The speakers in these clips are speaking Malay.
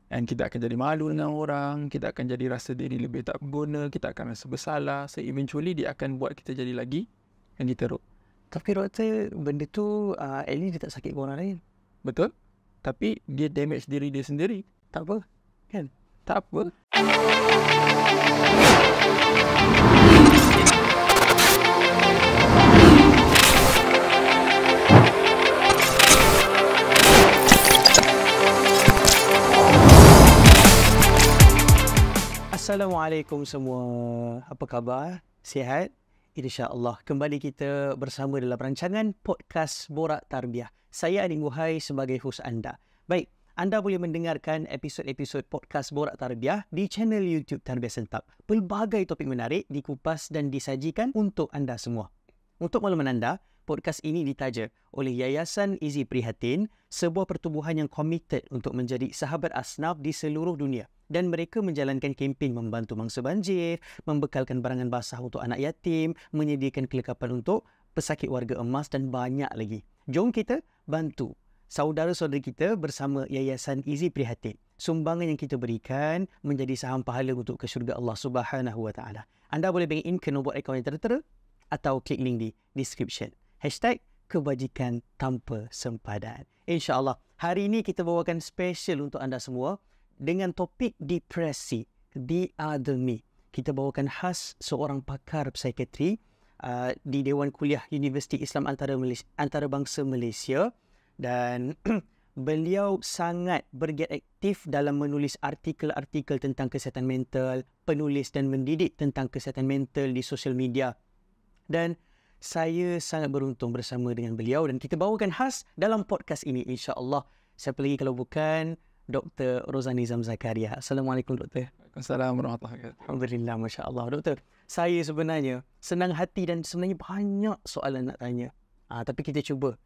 And kita akan jadi malu dengan orang, kita akan jadi rasa diri lebih tak berguna, kita akan rasa bersalah. So eventually dia akan buat kita jadi lagi yang teruk. Tapi doktor, benda tu at least dia tak sakit orang lain. Betul? Tapi dia damage diri dia sendiri. Tak apa, kan? Tak apa. Assalamualaikum semua. Apa khabar? Sihat? InsyaAllah. Kembali kita bersama dalam rancangan Podcast Borak Tarbiyah. Saya Aning Wuhai sebagai host anda. Baik, anda boleh mendengarkan episod-episod Podcast Borak Tarbiyah di channel YouTube Tarbiyah Sentap. Pelbagai topik menarik dikupas dan disajikan untuk anda semua. Untuk makluman anda, podcast ini ditaja oleh Yayasan Izi Prihatin, sebuah pertubuhan yang komited untuk menjadi sahabat asnaf di seluruh dunia. Dan mereka menjalankan kempen membantu mangsa banjir, membekalkan barangan basah untuk anak yatim, menyediakan kelengkapan untuk pesakit warga emas dan banyak lagi. Jom kita bantu saudara-saudara kita bersama Yayasan Izi Prihatin. Sumbangan yang kita berikan menjadi saham pahala untuk ke syurga Allah Subhanahu Wa Taala. Anda boleh bank in ke nombor akaun yang tertera atau klik link di description. #kebajikan tanpa sempadan. InsyaAllah, hari ini kita bawakan special untuk anda semua dengan topik depresi, The Other Me. Kita bawakan khas seorang pakar psikiatri di Dewan Kuliah Universiti Islam Antarabangsa Malaysia, dan beliau sangat bergiat aktif dalam menulis artikel-artikel tentang kesihatan mental, penulis dan mendidik tentang kesihatan mental di sosial media. Dan saya sangat beruntung bersama dengan beliau dan kita bawakan khas dalam podcast ini, insya-Allah. Siapa lagi kalau bukan Dr. Rozani Zam Zakaria. Assalamualaikum Doktor. Waalaikumsalam warahmatullahi wabarakatuh. Alhamdulillah, Masya Allah. Doktor, saya sebenarnya senang hati dan sebenarnya banyak soalan nak tanya. Tapi kita cuba.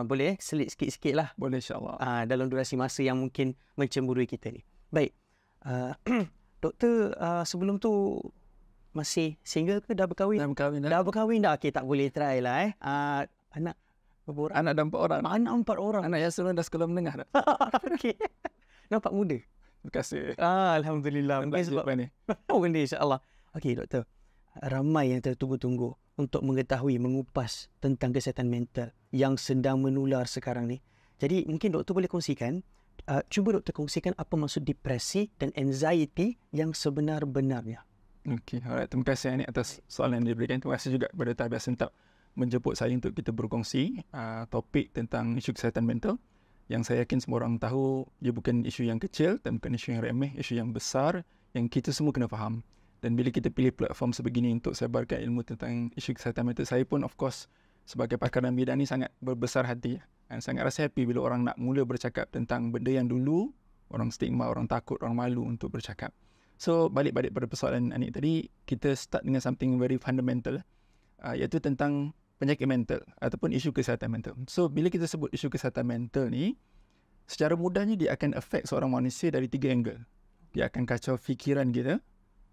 Boleh selit sikit-sikit lah. Boleh insyaAllah. Dalam durasi masa yang mungkin mencemburui kita ni. Baik. Doktor, sebelum tu masih single ke dah berkahwin? Dah berkahwin dah. Okay, tak boleh try lah anak berapa orang? Anak ada 4 orang. Anak 4 orang. Anak yang seorang dah sekolah menengah dah. Okey. Nampak muda. Terima kasih. Alhamdulillah. Mungkin sebab ni. Benda insya-Allah. Okey doktor. Ramai yang tertunggu-tunggu untuk mengetahui, mengupas tentang kesihatan mental yang sedang menular sekarang ni. Jadi mungkin doktor boleh kongsikan, cuba doktor kongsikan apa maksud depresi dan anxiety yang sebenar-benarnya. Okey, alright. Terima kasih Anik atas soalan yang diberikan. Terima kasih juga kepada Tarbiyah Sentap menjemput saya untuk kita berkongsi topik tentang isu kesihatan mental yang saya yakin semua orang tahu dia bukan isu yang kecil dan bukan isu yang remeh, isu yang besar yang kita semua kena faham. Dan bila kita pilih platform sebegini untuk sebarkan ilmu tentang isu kesihatan mental, saya pun of course sebagai pakar dalam bidang ni sangat berbesar hati dan sangat rasa happy bila orang nak mula bercakap tentang benda yang dulu orang stigma, orang takut, orang malu untuk bercakap. So balik-balik pada persoalan Anik tadi, kita start dengan something very fundamental, iaitu tentang penyakit mental ataupun isu kesihatan mental. So bila kita sebut isu kesihatan mental ni, secara mudahnya dia akan affect seorang manusia dari 3 angle. Dia akan kacau fikiran kita,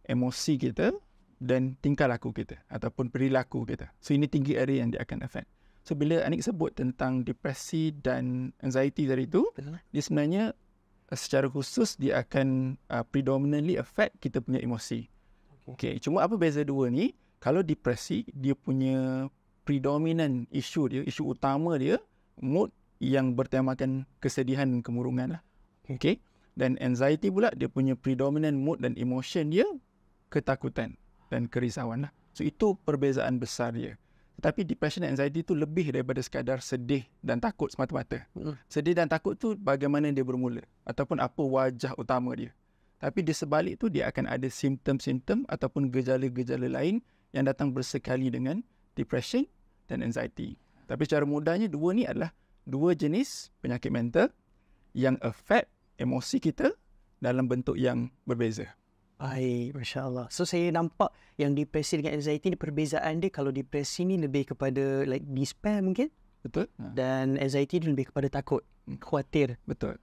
emosi kita dan tingkah laku kita ataupun perilaku kita. So ini 3 area yang dia akan affect. So bila Anik sebut tentang depresi dan anxiety tadi tu, dia sebenarnya secara khusus dia akan predominantly affect kita punya emosi. Okay, cuma apa beza dua ni? Kalau depresi, dia punya predominant isu utama dia mood yang bertemakan kesedihan dan kemurungan lah. Okay. Dan anxiety pula dia punya predominant mood dan emotion dia ketakutan dan kerisauan lah. So itu perbezaan besar dia. Tetapi depression dan anxiety tu lebih daripada sekadar sedih dan takut semata-mata. Sedih dan takut tu bagaimana dia bermula ataupun apa wajah utama dia. Tapi di sebalik tu dia akan ada simptom-simptom ataupun gejala-gejala lain yang datang bersekali dengan depression dan anxiety. Tapi secara mudahnya dua ni adalah 2 jenis penyakit mental yang affect emosi kita dalam bentuk yang berbeza. Baik, Masya Allah. So saya nampak yang depresi dengan anxiety ni perbezaan dia, kalau depresi ni lebih kepada like despair mungkin. Betul. Dan anxiety ni lebih kepada takut, khawatir. Betul.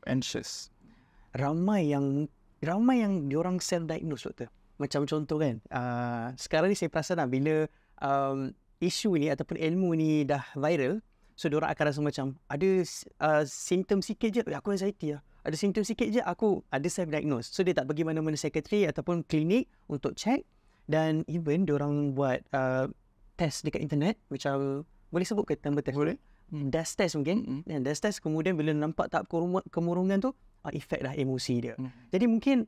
Anxious. Ramai yang diorang self-diagnose doktor. Macam contoh kan, sekarang ni saya perasan bila isu ni ataupun ilmu ni dah viral, so diorang akan rasa macam ada simptom sikit je, aku anxiety lah, ada simptom sikit je, aku ada self-diagnose. So, dia tak pergi mana-mana psikiatri ataupun klinik untuk check. Dan even diorang buat test dekat internet, macam boleh sebut ke nama test? Boleh. DAS test mungkin. DAS test, kemudian bila nampak tahap kemurungan tu, efek dah emosi dia. Jadi mungkin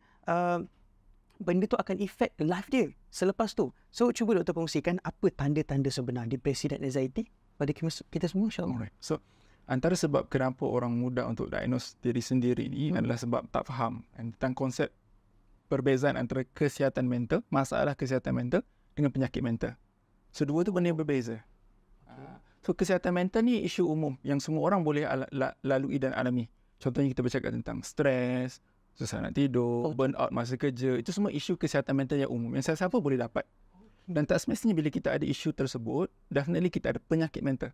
benda tu akan efek life dia selepas tu. So, cuba doktor kongsikan apa tanda-tanda sebenar depresi dan anxiety pada kita semua, insyaAllah. Alright. So, antara sebab kenapa orang mudah untuk diagnose diri sendiri ni adalah sebab tak faham tentang konsep perbezaan antara kesihatan mental, masalah kesihatan mental dengan penyakit mental. So, dua tu benda yang berbeza. So, kesihatan mental ni isu umum yang semua orang boleh lalui dan alami. Contohnya kita bercakap tentang stres, susah nak tidur, burn out masa kerja. Itu semua isu kesihatan mental yang umum yang siapa boleh dapat. Dan tak semestinya bila kita ada isu tersebut, definitely kita ada penyakit mental.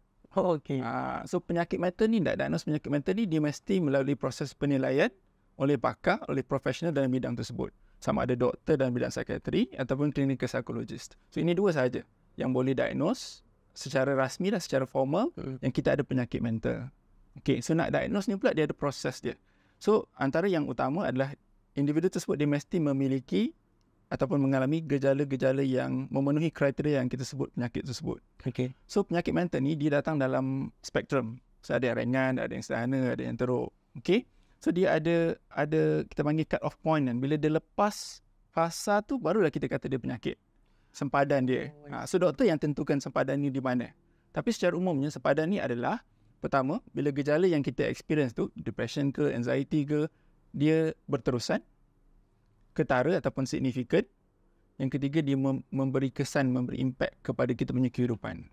So, penyakit mental ni, diagnose penyakit mental ni, dia mesti melalui proses penilaian oleh pakar, oleh profesional dalam bidang tersebut. Sama ada doktor dalam bidang psikiatri ataupun clinical psychologist. So, ini dua sahaja yang boleh diagnose secara rasmi dan secara formal yang kita ada penyakit mental. Okay, so nak diagnose ni pula dia ada proses dia. So, antara yang utama adalah individu tersebut dia mesti memiliki ataupun mengalami gejala-gejala yang memenuhi kriteria yang kita sebut penyakit tersebut. Okay. So, penyakit mental ni dia datang dalam spektrum. So, ada yang ringan, ada yang sederhana, ada yang teruk. Okay. So, dia ada kita panggil cut off point kan. Bila dia lepas fasa tu, barulah kita kata dia penyakit. Sempadan dia. So, doktor yang tentukan sempadan ni di mana. Tapi secara umumnya, sempadan ni adalah pertama, bila gejala yang kita experience tu, depression ke, anxiety ke, dia berterusan, ketara ataupun signifikan. Yang ketiga, dia memberi kesan, memberi impact kepada kita punya kehidupan.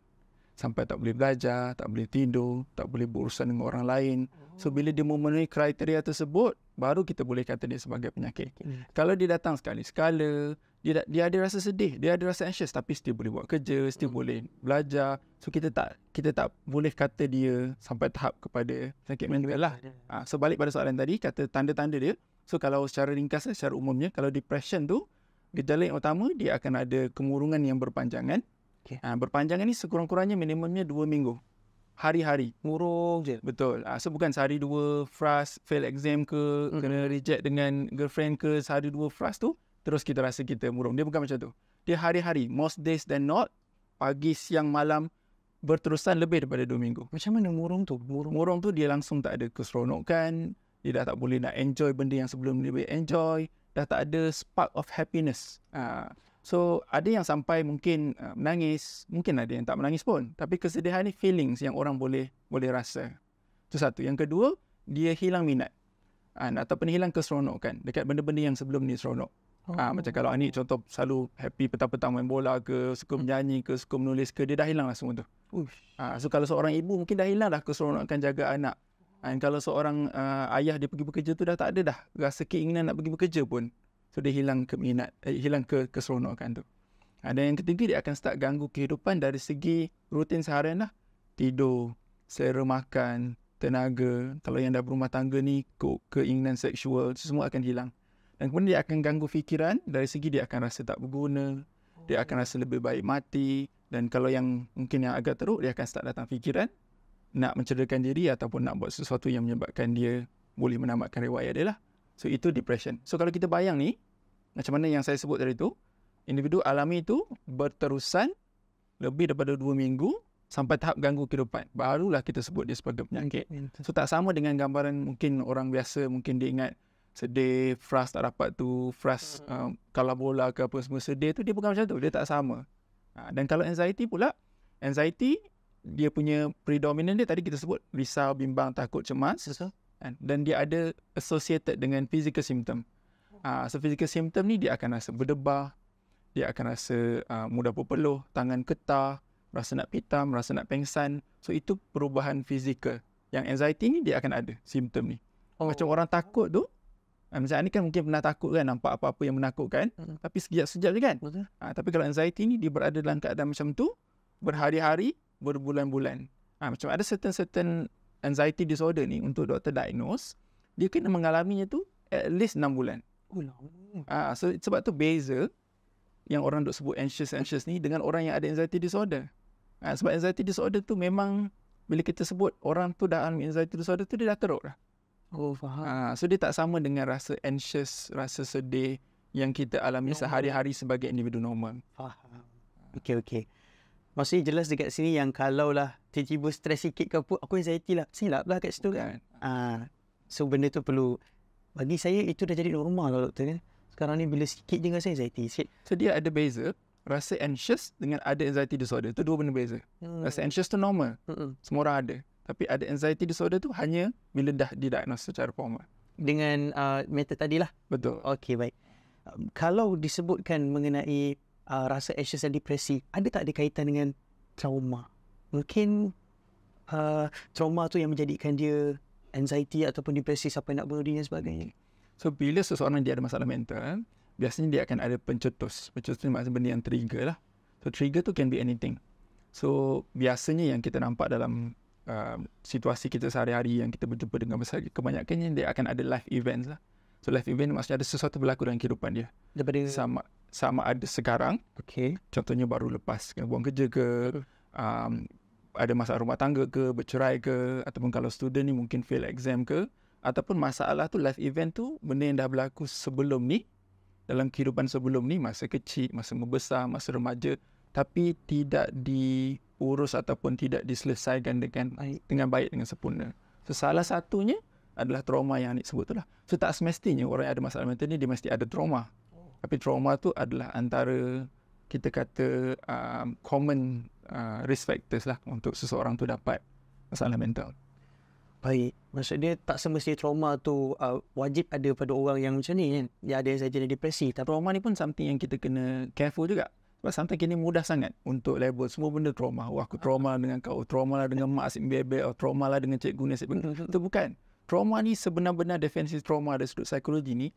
Sampai tak boleh belajar, tak boleh tidur, tak boleh berurusan dengan orang lain. So, bila dia memenuhi kriteria tersebut, baru kita boleh kata dia sebagai penyakit. Kalau dia datang sekali-sekala, dia ada rasa sedih, dia ada rasa anxious, tapi still boleh buat kerja, still boleh belajar. So, kita tak boleh kata dia sampai tahap kepada penyakit mental lah. So, balik pada soalan tadi, kata tanda-tanda dia. So, kalau secara ringkas, secara umumnya, kalau depression tu, gejala yang utama, dia akan ada kemurungan yang berpanjangan. Berpanjangan ni sekurang-kurangnya minimumnya 2 minggu. Hari-hari. Murung je. Betul. So, bukan sehari 2 frust, fail exam ke, kena reject dengan girlfriend ke, sehari 2 frust tu, terus kita rasa kita murung. Dia bukan macam tu. Dia hari-hari. Most days than not, pagi, siang, malam, berterusan lebih daripada 2 minggu. Macam mana murung tu? Murung tu dia langsung tak ada keseronokan, dia dah tak boleh nak enjoy benda yang sebelum dia boleh enjoy, dah tak ada spark of happiness. So, ada yang sampai mungkin menangis, mungkin ada yang tak menangis pun. Tapi kesedihan ni feelings yang orang boleh rasa. Itu satu. Yang kedua, dia hilang minat. Ataupun hilang keseronokan dekat benda-benda yang sebelum ni seronok. Macam kalau Anik contoh selalu happy petang-petang main bola ke, suka menyanyi ke, suka menulis ke, dia dah hilang lah semua tu. So, kalau seorang ibu mungkin dah hilang dah keseronokan jaga anak. Kalau seorang ayah dia pergi bekerja tu dah tak ada dah rasa keinginan nak pergi bekerja pun. So, dia hilang keminat, hilang keseronokan tu. Dan yang ketiga, dia akan start ganggu kehidupan dari segi rutin seharian lah. Tidur, selera makan, tenaga. Kalau yang dah berumah tangga ni, keinginan seksual, semua akan hilang. Dan kemudian dia akan ganggu fikiran, dari segi dia akan rasa tak berguna, dia akan rasa lebih baik mati. Dan kalau yang mungkin yang agak teruk, dia akan start datang fikiran, nak mencederakan diri ataupun nak buat sesuatu yang menyebabkan dia boleh menamatkan riwayat dia lah. So, itu depression. So, kalau kita bayang ni, macam mana yang saya sebut tadi tu, individu alami tu berterusan lebih daripada 2 minggu sampai tahap ganggu kehidupan. Barulah kita sebut dia sebagai penyakit. So, tak sama dengan gambaran mungkin orang biasa, mungkin dia ingat sedih, frust tak dapat tu, frust kalah bola ke apa semua sedih tu, dia bukan macam tu. Dia tak sama. Dan kalau anxiety pula, anxiety, dia punya predominant dia tadi kita sebut risau, bimbang, takut, cemas. Dan dia ada associated dengan physical symptom. So, physical symptom ni dia akan rasa berdebar, dia akan rasa mudah berpeluh, tangan getar, rasa nak pitam, rasa nak pengsan. So, itu perubahan fizikal. Yang anxiety ni dia akan ada simptom ni. Macam orang takut tu, macam ni kan mungkin pernah takut kan, nampak apa-apa yang menakutkan, tapi sekejap-sekejap je kan. Tapi kalau anxiety ni dia berada dalam keadaan macam tu, berhari-hari, berbulan-bulan. Macam ada certain anxiety disorder ni, untuk doktor diagnose, dia kena mengalaminya tu at least 6 bulan. So, sebab tu beza yang orang duk sebut anxious ni dengan orang yang ada anxiety disorder. Sebab anxiety disorder tu memang bila kita sebut orang tu dah alami anxiety disorder tu, dia dah teruk dah. Oh, faham. So dia tak sama dengan rasa anxious, rasa sedih yang kita alami Normal. sehari-hari sebagai individu normal. Faham. Okey. Maksudnya jelas dekat sini yang kalau lah tiba-tiba stres sikit ke apa, aku anxiety lah. Silap lah kat situ kan. So benda tu perlu, bagi saya itu dah jadi normal lah doktor kan. Sekarang ni bila sikit je rasa anxiety sikit. So dia ada beza rasa anxious dengan ada anxiety disorder. Tu dua benda beza. Rasa anxious tu normal. Semua orang ada. Tapi ada anxiety disorder tu hanya bila dah didiagnose secara formal. Dengan metode tadi lah. Betul. Okey, baik. Kalau disebutkan mengenai rasa anxious dan depresi, ada tak ada kaitan dengan trauma? Mungkin trauma tu yang menjadikan dia anxiety ataupun depresi sampai nak bunuh diri dan sebagainya. So bila seseorang dia ada masalah mental, biasanya dia akan ada pencetus. Pencetus ni maksudnya benda yang trigger lah. So trigger tu can be anything. So biasanya yang kita nampak dalam situasi kita sehari-hari yang kita berjumpa dengan masyarakat, kebanyakannya dia akan ada life events lah. So life event maksudnya ada sesuatu berlaku dalam kehidupan dia. Daripada sama ada sekarang. Okey. Contohnya baru lepas kena buang kerja ke, ada masalah rumah tangga ke, bercerai ke, ataupun kalau student ni mungkin fail exam ke, ataupun masalah tu life event tu benda yang dah berlaku sebelum ni, dalam kehidupan sebelum ni, masa kecil, masa membesar, masa remaja, tapi tidak diurus ataupun tidak diselesaikan dengan baik, dengan sempurna. So salah satunya adalah trauma yang Anik sebut tu lah. So tak semestinya orang yang ada masalah mental ni dia mesti ada trauma. Tapi trauma tu adalah antara kita kata common risk factors lah untuk seseorang tu dapat masalah mental. Baik. Maksud dia tak semestinya trauma tu wajib ada pada orang yang macam ni kan. Dia ada anxiety dan depresi. Tapi Trauma ni pun something yang kita kena careful juga. Sebab sometimes kini mudah sangat untuk label semua benda trauma. Wah, aku trauma dengan kau, trauma lah dengan mak asyik bebek, atau trauma lah dengan cikgu ni asyik bebek. Itu bukan. Trauma ni sebenar-benar definisi trauma dari sudut psikologi ni,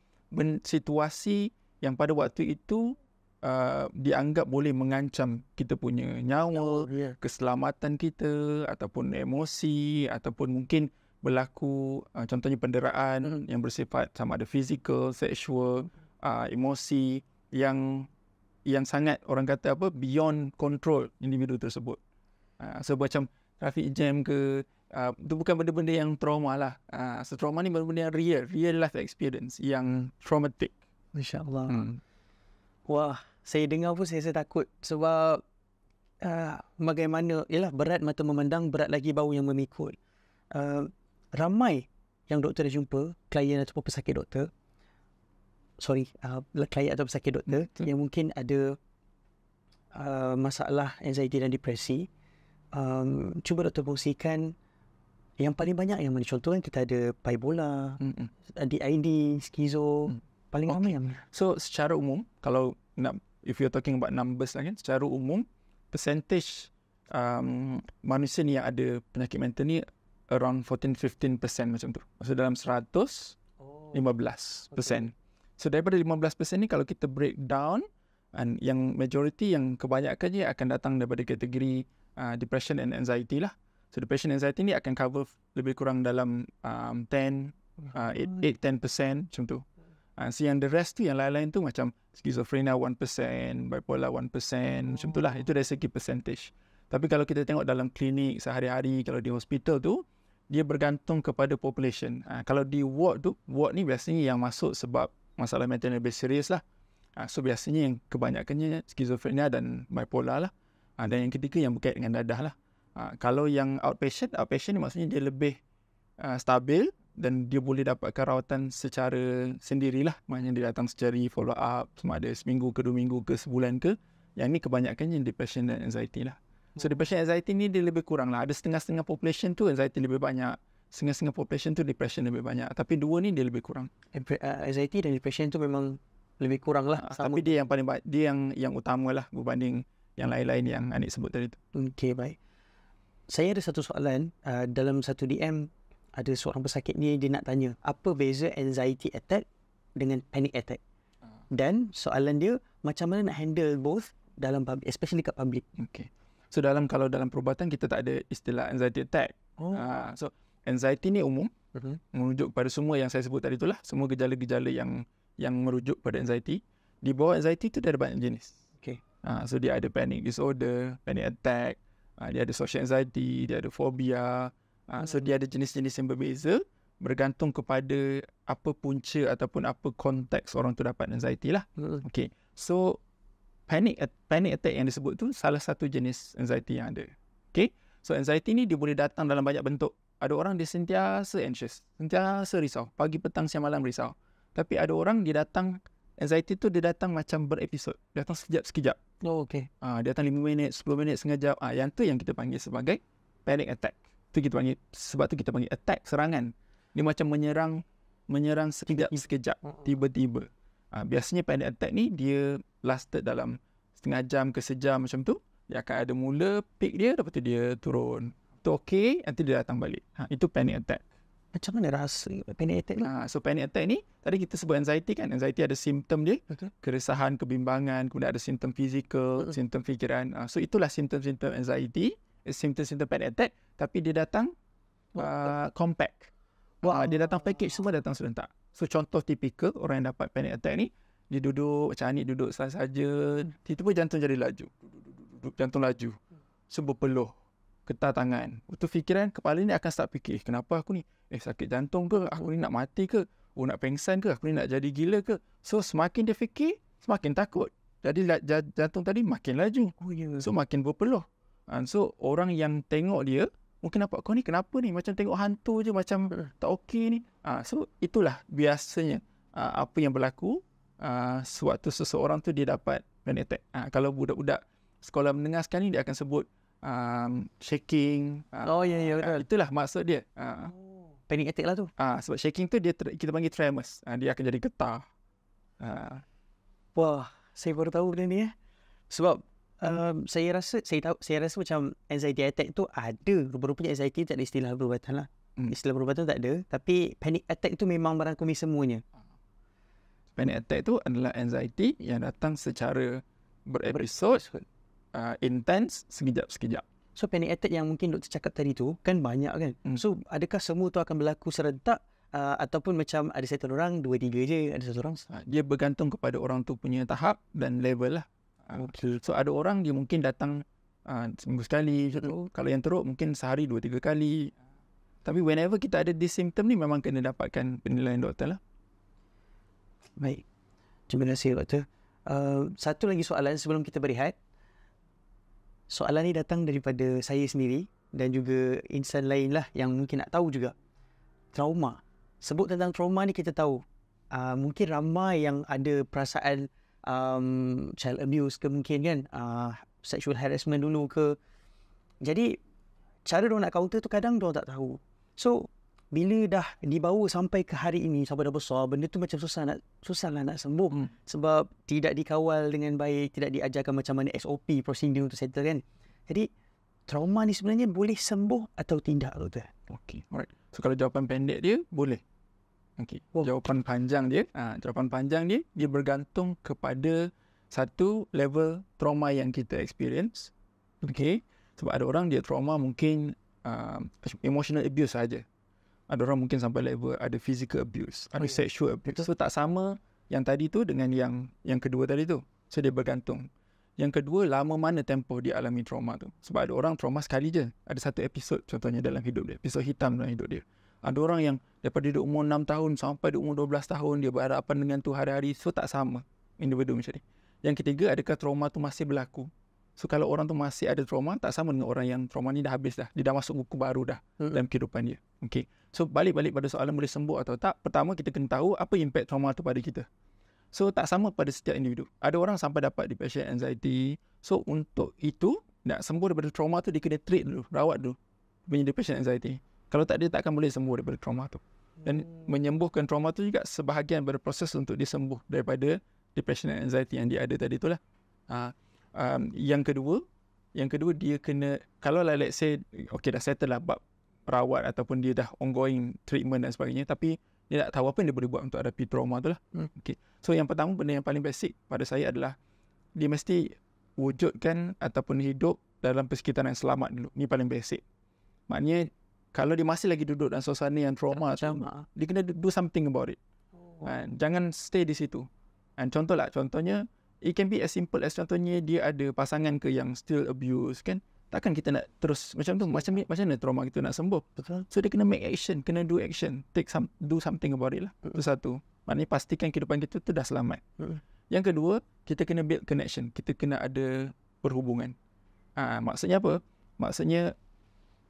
situasi yang pada waktu itu dianggap boleh mengancam kita punya nyawa, keselamatan kita, ataupun emosi, ataupun mungkin berlaku contohnya penderaan yang bersifat sama ada fizikal, seksual, emosi yang sangat orang kata apa beyond control individu tersebut. So macam traffic jam ke, itu bukan benda-benda yang trauma lah. So trauma ni benda-benda yang real life experience yang traumatic. Masya-Allah. Wah, saya dengar pun saya takut sebab bagaimana, yalah, berat mata memandang, berat lagi bau yang memikul. Ramai yang doktor dah jumpa, klien ataupun pesakit doktor, klien atau pesakit doktor yang mungkin ada masalah anxiety dan depresi. Cuba doktor kongsikan yang paling banyak yang mana. Contoh kan kita ada bipolar, DID, skizo, paling ramai yang mana? So secara umum, kalau if you're talking about numbers lah kan, secara umum percentage manusia ni yang ada penyakit mental ni around 14-15% macam tu. Maksud dalam 100, 15%. Okay. So daripada 15% ni kalau kita break down, yang majority, yang kebanyakannya akan datang daripada kategori depression and anxiety lah. So depression and anxiety ni akan cover lebih kurang dalam 8-10% macam tu. So yang the rest tu, yang lain-lain tu macam schizophrenia 1%, bipolar 1%, macam tu lah. Itu dari segi percentage. Tapi kalau kita tengok dalam klinik sehari-hari, kalau di hospital tu, dia bergantung kepada population. Kalau di ward ni biasanya yang masuk sebab masalah mental yang lebih serius lah. So biasanya yang kebanyakannya schizophrenia dan bipolar lah. Dan yang ketiga yang berkait dengan dadah lah. Kalau yang outpatient ni maksudnya dia lebih stabil dan dia boleh dapatkan rawatan secara sendirilah. Maknanya dia datang secara follow up, sama ada seminggu ke 2 minggu ke sebulan ke. Yang ni kebanyakannya depression dan anxiety lah. So depression and anxiety ni dia lebih kurang lah. Ada setengah-setengah population tu anxiety lebih banyak, setengah-setengah population tu depression lebih banyak. Tapi dua ni dia lebih kurang. Anxiety dan depression tu memang lebih kurang lah. Tapi dia yang paling dia yang utama lah berbanding yang lain-lain yang Anik sebut tadi tu. Okay, baik. Saya ada satu soalan. Dalam satu DM, ada seorang pesakit ni, dia nak tanya, apa beza anxiety attack dengan panic attack? Dan soalan dia, macam mana nak handle both dalam public, especially kat public? Okay. So kalau dalam perubatan kita tak ada istilah anxiety attack. So anxiety ni umum, merujuk pada semua yang saya sebut tadi itulah, semua gejala-gejala yang merujuk pada anxiety. Di bawah anxiety tu dia ada banyak jenis. Okay. So dia ada panic disorder, panic attack, dia ada social anxiety, dia ada phobia. So dia ada jenis-jenis yang berbeza bergantung kepada apa punca ataupun apa konteks orang tu dapat anxiety lah. Okay. So panic attack yang disebut tu salah satu jenis anxiety yang ada. Okay. So anxiety ni dia boleh datang dalam banyak bentuk. Ada orang dia sentiasa anxious, sentiasa risau, pagi petang siang malam risau. Tapi ada orang dia datang, anxiety tu dia datang macam berepisod, datang sekejap-sekejap. Oh, okay. Dia datang 5 minit, 10 minit, setengah jam. Yang tu yang kita panggil sebagai panic attack. Tu kita panggil, sebab tu kita panggil attack, serangan. Dia macam menyerang sekejap-sekejap, tiba-tiba. Biasanya panic attack ni dia lasted dalam setengah jam ke sejam macam tu. Dia akan ada mula peak dia, lepas tu dia turun. Tu okey, nanti dia datang balik. Itu panic attack. Macam mana rasa panic attack ni? So panic attack ni, tadi kita sebut anxiety kan. Anxiety ada simptom dia. Betul. Keresahan, kebimbangan, kemudian ada simptom fizikal, simptom fikiran. So itulah simptom-simptom anxiety, simptom-simptom panic attack. Tapi dia datang compact. Dia datang package, semua datang serentak. So contoh tipikal orang yang dapat panic attack ni, dia duduk macam ni, duduk saja. Tiba-tiba jantung jadi laju. Jantung laju. So berpeluh. Getar tangan. Itu fikiran, kepala ni akan start fikir, kenapa aku ni? Sakit jantung ke? Aku ni nak mati ke? Nak pengsan ke? Aku ni nak jadi gila ke? So semakin dia fikir, semakin takut. Jadi jantung tadi makin laju. So makin berpeluh. So orang yang tengok dia, mungkin nampak kau ni kenapa ni? Macam tengok hantu je, macam tak okey ni. So itulah biasanya apa yang berlaku sewaktu seseorang tu dia dapat panic attack. Kalau budak-budak sekolah menengah sekarang ni, dia akan sebut shaking. Ya, betul. Itulah maksud dia. Panic attack lah tu. Sebab shaking tu dia kita panggil tremors. Dia akan jadi getar. Wah, saya baru tahu benda ni Sebab saya rasa macam anxiety attack tu ada. Rupa-rupanya anxiety tak ada istilah perubatan lah. Istilah perubatan tak ada. Tapi panic attack tu memang merangkumi semuanya. Panic attack tu adalah anxiety yang datang secara berepisod, intense, sekejap-sekejap. So panic attack yang mungkin doktor cakap tadi tu kan banyak kan. So adakah semua tu akan berlaku serentak ataupun macam ada satu orang 2-3 je, ada satu orang? Dia bergantung kepada orang tu punya tahap dan level lah. Okay. So ada orang dia mungkin datang seminggu sekali macam tu. Kalau yang teruk mungkin sehari 2-3 kali. Tapi whenever kita ada this symptom ni, memang kena dapatkan penilaian doktor lah. Baik. Terima kasih doktor. Satu lagi soalan sebelum kita berehat. Soalan ni datang daripada saya sendiri dan juga insan lain lah yang mungkin nak tahu juga. Trauma. Sebut tentang trauma ni kita tahu. Mungkin ramai yang ada perasaan child abuse ke mungkin kan. Sexual harassment dulu ke. Jadi, cara diorang nak counter tu kadang diorang tak tahu. So, bila dah dibawa sampai ke hari ini, sampai dah besar, benda tu macam susah lah nak sembuh. Sebab tidak dikawal dengan baik, tidak diajarkan macam mana SOP, prosedur untuk settle kan. Jadi, trauma ni sebenarnya boleh sembuh atau tidak, doktor? Okay, alright. So, kalau jawapan pendek dia, boleh. Okay. Jawapan panjang dia, dia bergantung kepada satu level trauma yang kita experience. Okay. Sebab ada orang dia trauma mungkin emotional abuse saja. Ada orang mungkin sampai level ada physical abuse, ada sexual abuse. So tak sama yang tadi tu dengan yang kedua tadi tu. So dia bergantung. Yang kedua, lama mana tempoh dia alami trauma tu. Sebab ada orang trauma sekali je. Ada satu episod contohnya dalam hidup dia. Episod hitam dalam hidup dia. Ada orang yang daripada dia umur 6 tahun sampai dia umur 12 tahun, dia berhadapan dengan tu hari-hari. So tak sama individu macam ni. Yang ketiga, adakah trauma tu masih berlaku? So kalau orang tu masih ada trauma, tak sama dengan orang yang trauma ni dah habis dah. Dia dah masuk buku baru dah dalam kehidupan dia. Okay. So balik pada soalan boleh sembuh atau tak. Pertama kita kena tahu apa impact trauma tu pada kita. So tak sama pada setiap individu. Ada orang sampai dapat depression, anxiety. So untuk itu, nak sembuh daripada trauma tu, dia kena treat dulu, rawat dulu punya depression, anxiety. Kalau tak, dia takkan boleh sembuh daripada trauma tu. Dan menyembuhkan trauma tu juga sebahagian daripada proses untuk dia sembuh daripada depression dan anxiety yang dia ada tadi tu lah. Yang kedua dia kena, kalau lah let's say okay dah settle lah bab rawat ataupun dia dah ongoing treatment dan sebagainya, tapi dia tak tahu apa yang dia boleh buat untuk hadapi trauma tu lah. Okay. So yang pertama, benda yang paling basic pada saya adalah dia mesti wujudkan ataupun hidup dalam persekitaran yang selamat dulu. Ni paling basic. Maknanya kalau dia masih lagi duduk dalam suasana yang trauma tu, dia kena do something about it. Jangan stay di situ. Contohnya it can be as simple as contohnya dia ada pasangan ke yang still abuse kan. takkan kita nak terus macam tu. Macam mana trauma kita nak sembuh? Betul. So dia kena make action, kena do action, do something about it lah. Itu satu. Maknanya pastikan kehidupan kita tu dah selamat. Yang kedua, kita kena build connection. Kita kena ada perhubungan. Maksudnya apa? Maksudnya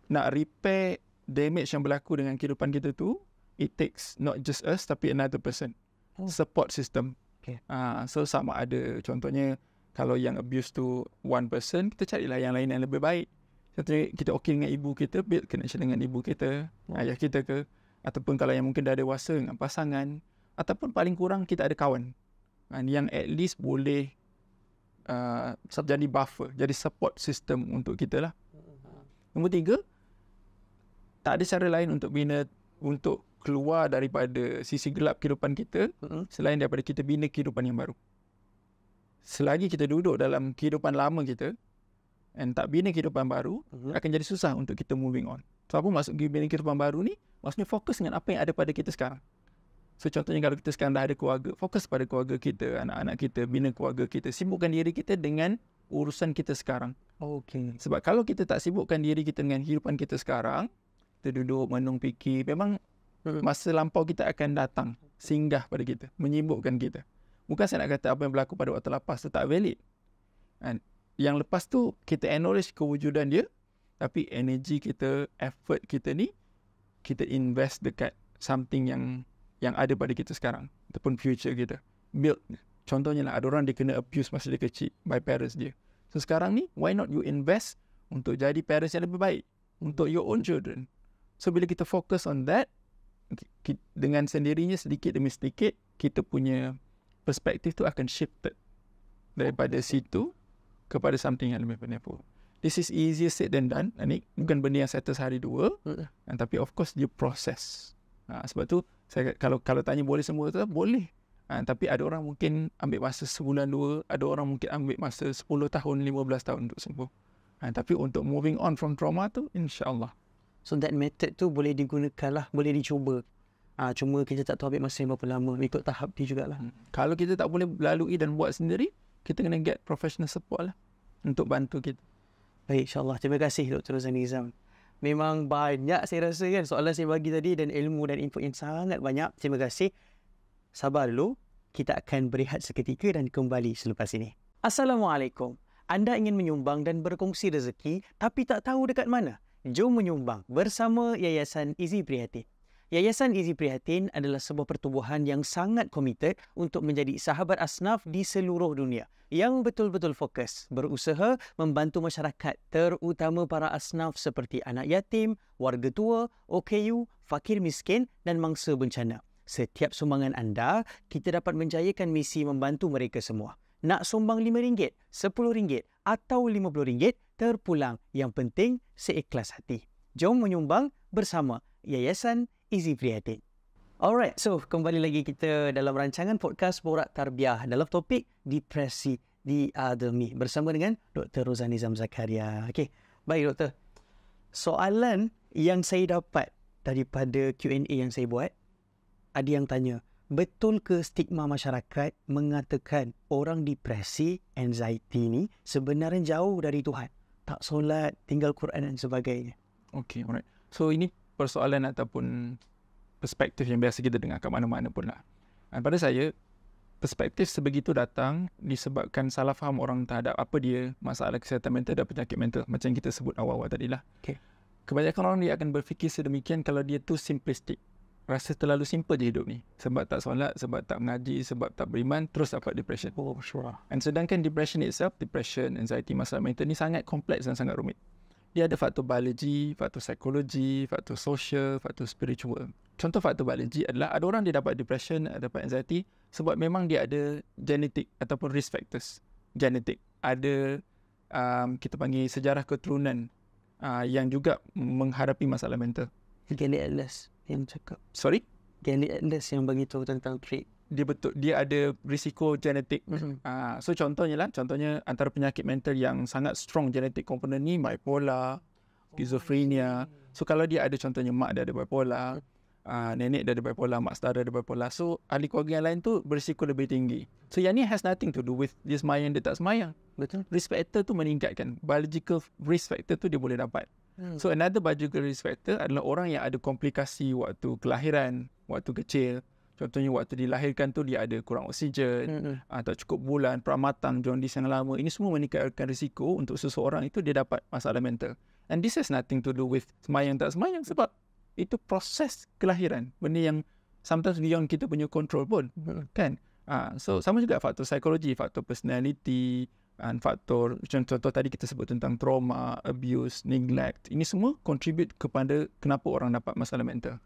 nak repair damage yang berlaku dengan kehidupan kita tu, it takes not just us tapi another person. Support system. Okay. So sama ada contohnya kalau yang abuse tu one person, kita carilah yang lain yang lebih baik. Contohnya kita okey dengan ibu kita, build connection dengan ibu kita, ayah kita ke, ataupun kalau yang mungkin dah dewasa dengan pasangan, ataupun paling kurang kita ada kawan yang at least boleh jadi buffer, jadi support system untuk kita lah. Nombor 3, tak ada cara lain untuk keluar daripada sisi gelap kehidupan kita selain daripada kita bina kehidupan yang baru. Selagi kita duduk dalam kehidupan lama kita and tak bina kehidupan baru, akan jadi susah untuk kita moving on. So apa maksud bina kehidupan baru ni? Maksudnya fokus dengan apa yang ada pada kita sekarang. So contohnya kalau kita sekarang dah ada keluarga, fokus pada keluarga kita, anak-anak kita, bina keluarga kita, sibukkan diri kita dengan urusan kita sekarang. Okay. Sebab kalau kita tak sibukkan diri kita dengan kehidupan kita sekarang, kita duduk menung fikir, memang masa lampau kita akan datang, singgah pada kita, menyibukkan kita. Bukan saya nak kata apa yang berlaku pada waktu lepas tu tak valid. Yang lepas tu kita acknowledge kewujudan dia, tapi energi kita, effort kita ni, kita invest dekat something yang ada pada kita sekarang ataupun future kita. Build. Contohnya lah, ada orang dia kena abuse masa dia kecil by parents dia. So sekarang ni, why not you invest untuk jadi parents yang lebih baik untuk your own children. So bila kita fokus on that, dengan sendirinya sedikit demi sedikit, kita punya perspektif tu akan shifted daripada situ kepada something yang lebih meaningful. This is easier said than done. Ini bukan benda yang settle sehari dua, tapi of course dia proses. Sebab tu saya kalau tanya boleh semua tu, boleh. Tapi ada orang mungkin ambil masa sebulan dua, ada orang mungkin ambil masa 10 tahun, 15 tahun untuk sembuh. Tapi untuk moving on from trauma tu, insya-Allah. So that method tu boleh digunakan lah, boleh dicuba. Cuma kita tak tahu ambil masa yang berapa lama, ikut tahap dia jugalah. Kalau kita tak boleh lalui dan buat sendiri, kita kena get professional support lah untuk bantu kita. Baik, insyaAllah. Terima kasih Dr. Rozani Nizam. Memang banyak saya rasa kan soalan saya bagi tadi dan ilmu dan info yang sangat banyak. Terima kasih. Sabar dulu. Kita akan berehat seketika dan kembali selepas ini. Assalamualaikum. Anda ingin menyumbang dan berkongsi rezeki tapi tak tahu dekat mana? Jom menyumbang bersama Yayasan Izi Prihatin. Yayasan Izi Prihatin adalah sebuah pertubuhan yang sangat komited untuk menjadi sahabat asnaf di seluruh dunia yang betul-betul fokus berusaha membantu masyarakat terutama para asnaf seperti anak yatim, warga tua, OKU, fakir miskin dan mangsa bencana. Setiap sumbangan anda, kita dapat menjayakan misi membantu mereka semua. Nak sumbang RM5, RM10 atau RM50 terpulang. Yang penting seikhlas hati. Jom menyumbang bersama Yayasan Izi Prihatin. Alright, so kembali lagi kita dalam rancangan podcast Borak Tarbiyah dalam topik depresi diadami bersama dengan Dr. Rozani Nizam Zakaria. Okey, baik Doktor. Soalan yang saya dapat daripada Q&A yang saya buat, ada yang tanya, betul ke stigma masyarakat mengatakan orang depresi, anxiety ni sebenarnya jauh dari Tuhan? Tak solat, tinggal Quran dan sebagainya. Okay, alright. So ini persoalan ataupun perspektif yang biasa kita dengar kat mana-mana pun lah. Pada saya, perspektif sebegitu datang disebabkan salah faham orang terhadap apa dia masalah kesihatan mental dan penyakit mental. Macam yang kita sebut awal-awal tadi lah. Okay. Kebanyakan orang dia akan berfikir sedemikian kalau dia tu simplistic. Rasa terlalu simple je hidup ni. Sebab tak solat, sebab tak mengaji, sebab tak beriman, terus dapat depression. Oh, sure. And sedangkan depression itself, depression, anxiety, masalah mental ni sangat kompleks dan sangat rumit. Dia ada faktor biologi, faktor psikologi, faktor social, faktor spiritual. Contoh faktor biologi adalah ada orang dia dapat depression, dapat anxiety sebab memang dia ada genetik ataupun risk factors. Genetik. Ada kita panggil sejarah keturunan yang juga menghadapi masalah mental. Gary Atlas yang cakap. Sorry? Gary Atlas yang beritahu tentang trait. Dia ada risiko genetik. So contohnya antara penyakit mental yang sangat strong genetik komponen ni bipolar, schizophrenia. So kalau dia ada contohnya mak dia ada bipolar, nenek dah ada bipolar, mak saudara ada bipolar. So ahli keluarga yang lain tu berisiko lebih tinggi. So yang ni has nothing to do with dia semayang, dia tak semayang. Betul. Risk factor tu meningkatkan. Biological risk factor tu dia boleh dapat. So another biological risk factor adalah orang yang ada komplikasi waktu kelahiran, waktu kecil. Contohnya waktu dilahirkan tu dia ada kurang oksigen, tak cukup bulan, pramatang, jaundice yang lama. Ini semua meningkatkan risiko untuk seseorang itu dia dapat masalah mental. And this has nothing to do with semayang tak semayang, sebab itu proses kelahiran. Benda yang sometimes beyond kita punya control pun. Kan? So sama juga faktor psikologi, faktor personality, dan faktor contoh tadi kita sebut tentang trauma, abuse, neglect. Ini semua contribute kepada kenapa orang dapat masalah mental.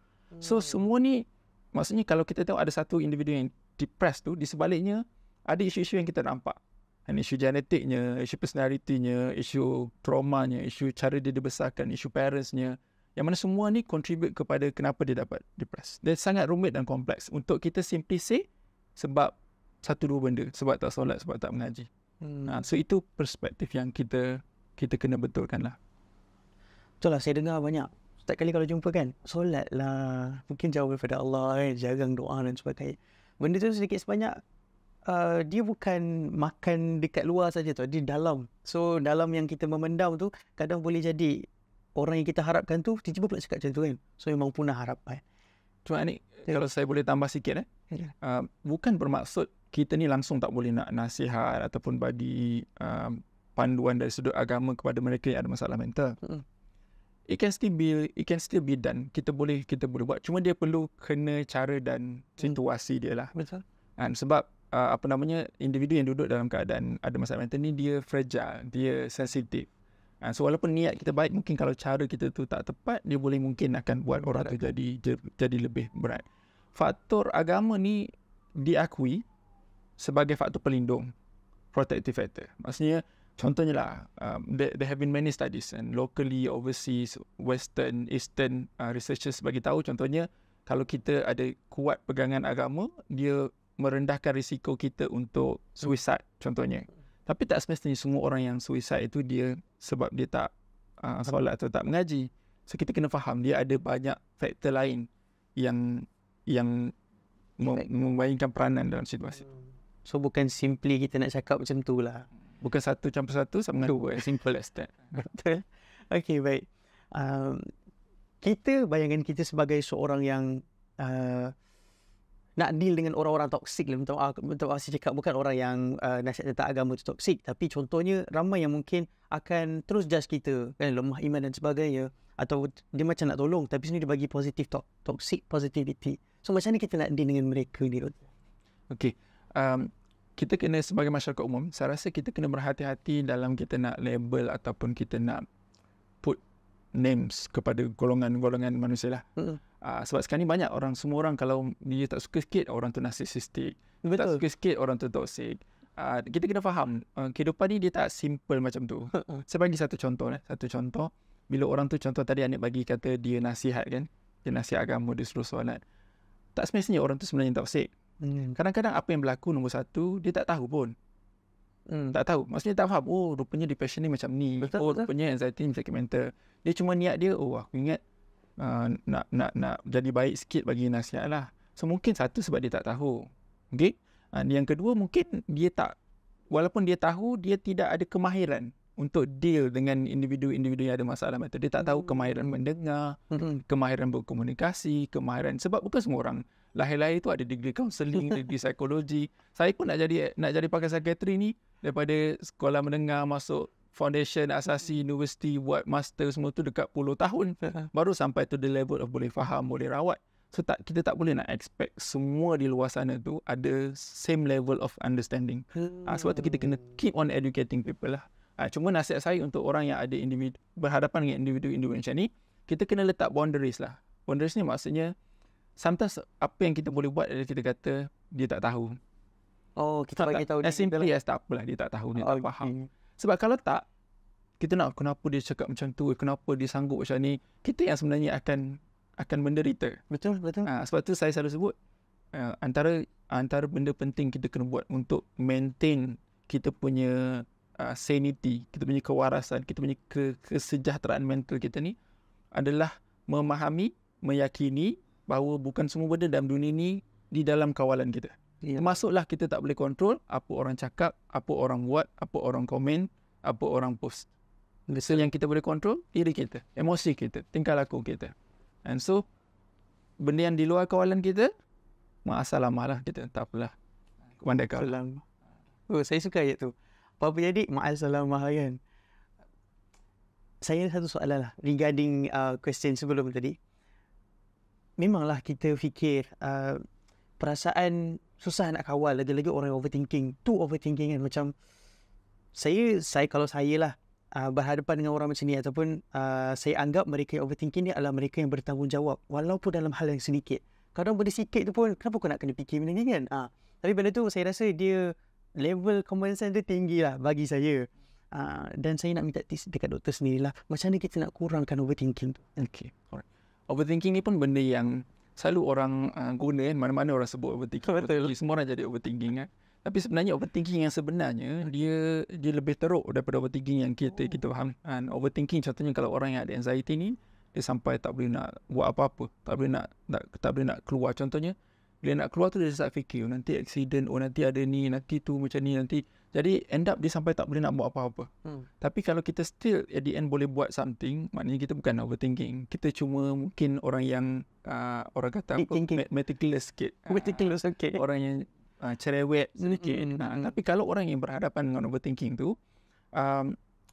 So semua ni, maksudnya kalau kita tengok ada satu individu yang depressed tu, di sebaliknya ada isu-isu yang kita nampak. Dan isu genetiknya, isu personality-nya, isu traumanya, isu cara dia dibesarkan, isu parentsnya. Yang mana semua ni contribute kepada kenapa dia dapat depressed. Dia sangat rumit dan kompleks. Untuk kita simply say, sebab satu dua benda. Sebab tak solat, sebab tak mengaji. So itu perspektif yang kita kena betulkan lah. Betul lah, saya dengar banyak. Setiap kali kalau jumpa kan, solat lah. Mungkin jauh daripada Allah, jarang doa dan sebagainya. Benda tu sedikit sebanyak, dia bukan makan dekat luar saja tu, dia dalam. So dalam yang kita memendam tu, kadang boleh jadi orang yang kita harapkan tu tiba-tiba pula cakap macam tu kan. So memang punah harapan. Cuma ni, kalau saya boleh tambah sikit bukan bermaksud kita ni langsung tak boleh nak nasihat ataupun bagi panduan dari sudut agama kepada mereka yang ada masalah mental. It can still be done. Kita boleh buat. Cuma dia perlu kena cara dan situasi dia lah. Betul. Sebab individu yang duduk dalam keadaan ada masalah mental ni dia fragile, dia sensitif. So walaupun niat kita baik, mungkin kalau cara kita tu tak tepat, dia boleh mungkin akan buat orang tu jadi lebih berat. Faktor agama ni diakui sebagai faktor pelindung, protective factor. Maksudnya contohnya lah, there have been many studies and locally, overseas, western, eastern researchers bagi tahu, contohnya kalau kita ada kuat pegangan agama, dia merendahkan risiko kita untuk suicide contohnya. Tapi tak semestinya semua orang yang suicide itu dia sebab dia tak solat atau tak mengaji. So kita kena faham dia ada banyak faktor lain yang memainkan peranan dalam situasi. So bukan simply kita nak cakap macam tu lah. Bukan satu campur satu sama dengan dua. Simple as that. Betul. Okay, baik. Kita, bayangan kita sebagai seorang yang nak deal dengan orang-orang toksik lah. Untuk saya cakap bukan orang yang nasihat tentang agama tu toksik. Tapi contohnya ramai yang mungkin akan terus judge kita. Kan, lemah iman dan sebagainya. Atau dia macam nak tolong. Tapi sebenarnya dia bagi positif toxic positivity. So macam mana kita nak deal dengan mereka ni? Okay. Kita kena sebagai masyarakat umum, saya rasa kita kena berhati-hati dalam kita nak label ataupun kita nak put names kepada golongan-golongan manusia lah. Sebab sekarang ni banyak orang, semua orang kalau dia tak suka sikit, orang tu narcissistic. Betul. Tak suka sikit, orang tu toxic. Kita kena faham, kehidupan ni dia tak simple macam tu. Saya bagi satu contoh. Bila orang tu, contoh tadi Anik bagi kata dia nasihat kan, dia nasihat agama, dia suruh solat. Tak semestinya orang tu sebenarnya toxic. Kadang-kadang apa yang berlaku nombor satu, dia tak tahu pun. Tak tahu. Maksudnya tak faham. Oh, rupanya depression ni macam ni. Betul. Rupanya anxiety ni sakit mental. Dia cuma niat dia, aku ingat nak jadi baik sikit bagi nasihat lah. So mungkin satu sebab dia tak tahu. Okay. Yang kedua mungkin dia tak, walaupun dia tahu, dia tidak ada kemahiran untuk deal dengan individu-individu yang ada masalah mental. Dia tak tahu kemahiran mendengar, kemahiran berkomunikasi, kemahiran, sebab bukan semua orang lahir-lahir tu ada degree counselling, degree psikologi. Saya pun nak jadi pakar psikiatri ni daripada sekolah mendengar, masuk foundation, asasi, universiti, buat master semua tu dekat puluh tahun. Baru sampai to the level of boleh faham, boleh rawat. So kita tak boleh nak expect semua di luar sana tu ada same level of understanding. Sebab tu kita kena keep on educating people lah. Cuma nasihat saya untuk orang yang ada berhadapan dengan individu-individu macam ni, kita kena letak boundaries lah. Boundaries ni maksudnya sometimes apa yang kita boleh buat adalah kita kata dia tak tahu. Oh, kita bagi tahu dia. As simply as tak apalah, dia tak tahu, dia tak faham. Sebab kalau tak, kita nak kenapa dia cakap macam tu, kenapa dia sanggup macam ni, kita yang sebenarnya akan menderita. Betul. Sebab tu saya selalu sebut antara benda penting kita kena buat untuk maintain kita punya sanity, kita punya kewarasan, kita punya kesejahteraan mental kita ni adalah memahami, meyakini bahawa bukan semua benda dalam dunia ni di dalam kawalan kita. Termasuklah kita tak boleh kontrol apa orang cakap, apa orang buat, apa orang komen, apa orang post. So yang kita boleh kontrol diri kita, emosi kita, tingkah laku kita. And so benda yang di luar kawalan kita, ma'asalamah lah kita, tak apalah. Kepada kau. Oh, saya suka ayat tu. Apa-apa jadi, ma'asalamah kan. Saya ada satu soalan lah regarding question sebelum tadi. Memanglah kita fikir perasaan susah nak kawal, lagi-lagi orang yang overthinking. Too overthinking kan. Macam saya kalau saya lah berhadapan dengan orang macam ni, ataupun saya anggap mereka yang overthinking ni adalah mereka yang bertanggungjawab walaupun dalam hal yang sedikit. Kadang benda sikit tu pun kenapa kau nak kena fikir benda ni kan. Tapi benda tu saya rasa dia level common sense dia tinggi lah bagi saya. Dan saya nak minta tips dekat doktor sendirilah, macam mana kita nak kurangkan overthinking tu. Okay, alright. Overthinking ni pun benda yang selalu orang guna kan, mana-mana orang sebut overthinking. Betul. Semua orang jadi overthinking kan. Tapi sebenarnya overthinking yang sebenarnya dia lebih teruk daripada overthinking yang kita faham. And overthinking contohnya kalau orang yang ada anxiety ni, dia sampai tak boleh nak buat apa-apa, tak boleh nak keluar. Contohnya bila nak keluar tu dia start fikir, nanti accident, nanti ada ni, nanti tu macam ni, nanti. Jadi end up dia sampai tak boleh nak buat apa-apa. Tapi kalau kita still at the end boleh buat something, maknanya kita bukan overthinking. Kita cuma mungkin orang yang orang kata apa, meticulous sikit. Meticulous, okay. Orang yang cerewet sedikit. Tapi kalau orang yang berhadapan dengan overthinking tu,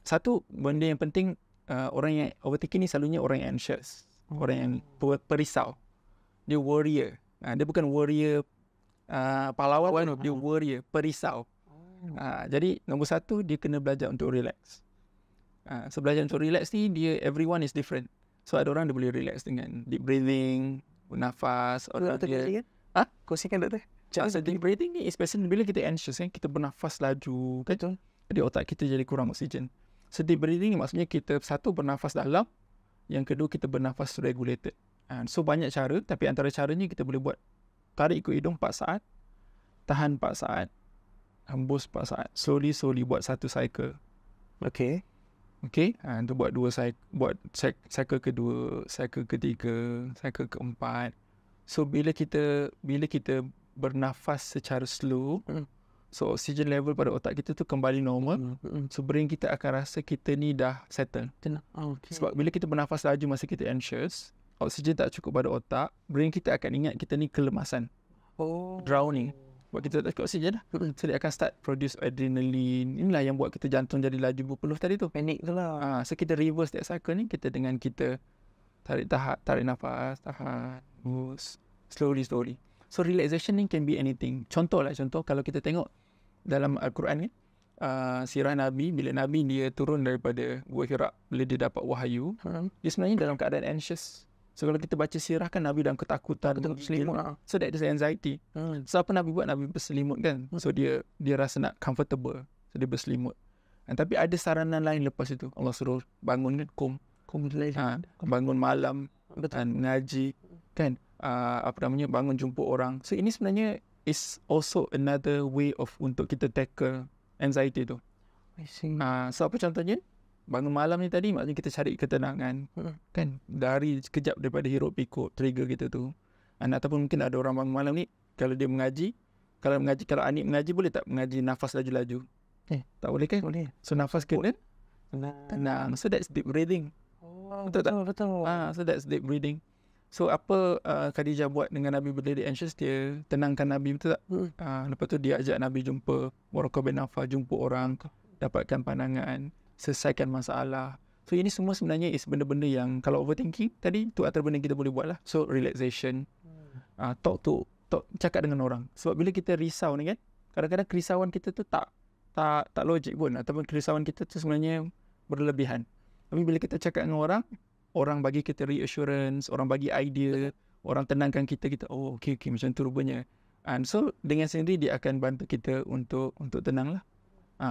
satu benda yang penting, orang yang overthinking ni selalunya orang yang anxious, orang yang perisau. Dia worrier. Dia bukan worrier pahlawan, dia worrier, perisau. Jadi nombor satu, dia kena belajar untuk relax. So belajar untuk relax ni, everyone is different. So ada orang dia boleh relax dengan deep breathing, bernafas. Doktor dia kan? Kongsikan doktor. Deep breathing ni especially bila kita anxious kan, kita bernafas laju kan, jadi otak kita jadi kurang oksigen. So deep breathing ni maksudnya kita satu bernafas dalam, yang kedua kita bernafas regulated. So banyak cara, tapi antara caranya kita boleh buat tarik ikut hidung 4 saat, tahan 4 saat, hembus 4 saat. Slowly buat satu cycle. Okay, untuk buat 2 cycle, buat cycle kedua, cycle ketiga, cycle keempat. So bila kita bernafas secara slow, so oxygen level pada otak kita tu kembali normal. So brain kita akan rasa kita ni dah settle. Sebab bila kita bernafas laju masa kita anxious, oksigen tak cukup pada otak, brain kita akan ingat kita ni kelemasan, drowning. Sebab kita tak cukup oksigen dah. So dia akan start produce adrenaline. Inilah yang buat kita jantung jadi laju berpeluh tadi tu. Panik tu lah. So kita reverse that cycle ni, kita dengan kita tarik nafas, tahan, hembus, slowly. So relaxation ni can be anything. Contoh kalau kita tengok dalam Al-Quran ni, sirah Nabi, bila Nabi dia turun daripada Gua Hira, bila dia dapat wahyu, dia sebenarnya dalam keadaan anxious. So kalau kita baca sirah kan, Nabi dalam ketakutan, berselimut. So that is anxiety. So apa Nabi buat? Nabi berselimut kan. So dia rasa nak comfortable, so dia berselimut. Tapi ada saranan lain lepas itu. Allah suruh bangun kan, bangun malam, mengaji kan, bangun jumpa orang. So ini sebenarnya is also another way of untuk kita tackle anxiety tu. So apa contohnya? Bangun malam ni tadi maksudnya kita cari ketenangan, kan, dari sekejap daripada hiruk pikuk trigger kita tu. Ataupun mungkin ada orang bangun malam ni, kalau dia mengaji, kalau Anik mengaji, boleh tak mengaji nafas laju-laju? Tak boleh kan? Boleh. So nafas kita tenang. So that's deep breathing. Betul. So that's deep breathing. So apa Khadijah buat dengan Nabi bila dia anxious, dia tenangkan Nabi, betul tak? Lepas tu dia ajak Nabi jumpa Waraqah bin Nawfal, jumpa orang, dapatkan pandangan, selesaikan masalah. So ini semua sebenarnya is benda-benda yang kalau overthinking tadi tu antara benda kita boleh buat lah. So relaxation, cakap dengan orang. Sebab bila kita risau ni kan, kadang-kadang kerisauan kita tu tak logik pun, ataupun kerisauan kita tu sebenarnya berlebihan. Tapi bila kita cakap dengan orang bagi kita reassurance, orang bagi idea, orang tenangkan kita, okay, macam tu rupanya. And so dengan sendiri dia akan bantu kita untuk tenang lah.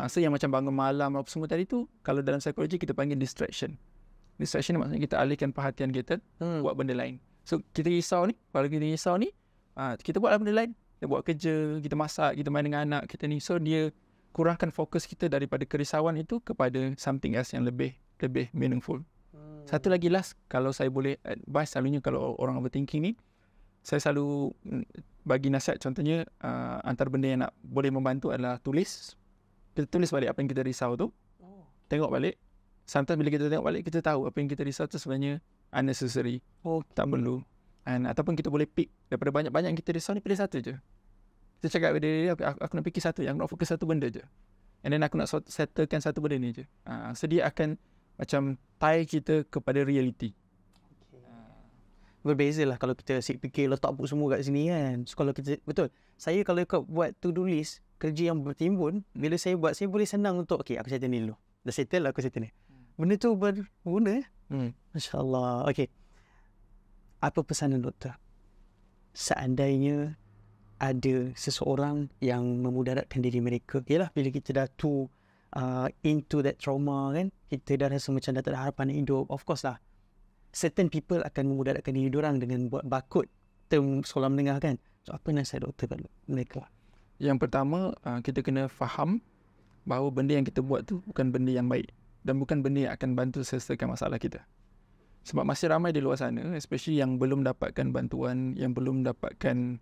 So yang macam bangun malam apa semua tadi tu, kalau dalam psikologi kita panggil distraction. Distraction maksudnya kita alihkan perhatian kita buat benda lain. So kita risau ni, kita buatlah benda lain. Kita buat kerja, kita masak, kita main dengan anak kita ni. So dia kurangkan fokus kita daripada kerisauan itu kepada something else yang lebih meaningful. Satu lagi last, kalau saya boleh advice, selalunya kalau orang overthinking ni, saya selalu bagi nasihat, contohnya antara benda yang nak boleh membantu adalah tulis. Kita tulis balik apa yang kita risau tu. Tengok balik. Sometimes bila kita tengok balik, kita tahu apa yang kita risau tu sebenarnya unnecessary. Tak perlu. Ataupun kita boleh pick daripada banyak-banyak yang kita risau ni, pilih satu je. Kita cakap pada diri, aku nak fikir satu, yang aku nak fokus satu benda je. And then aku nak settlekan satu benda ni je. So dia akan macam tie kita kepada reality. Berbeza lah kalau kita asyik fikir letak buku semua kat sini kan. So kalau kita, betul, saya kalau ikut buat to-do list, kerja yang bertimbun, bila saya buat, saya boleh senang untuk, okay, aku settle ni dulu. Dah settle, aku settle ni. Benda tu berguna. Masya Allah. Okay. Apa pesanan doktor? Seandainya ada seseorang yang memudaratkan diri mereka, yalah bila kita dah into that trauma kan, kita dah rasa macam dah tak ada harapan hidup. Of course lah, certain people akan memudaratkan diri diorang dengan buat bakut term sekolah menengah kan. So apa nasihat doktor kat mereka? Yang pertama, kita kena faham bahawa benda yang kita buat tu bukan benda yang baik dan bukan benda yang akan bantu selesaikan masalah kita. Sebab masih ramai di luar sana, especially yang belum dapatkan bantuan, yang belum dapatkan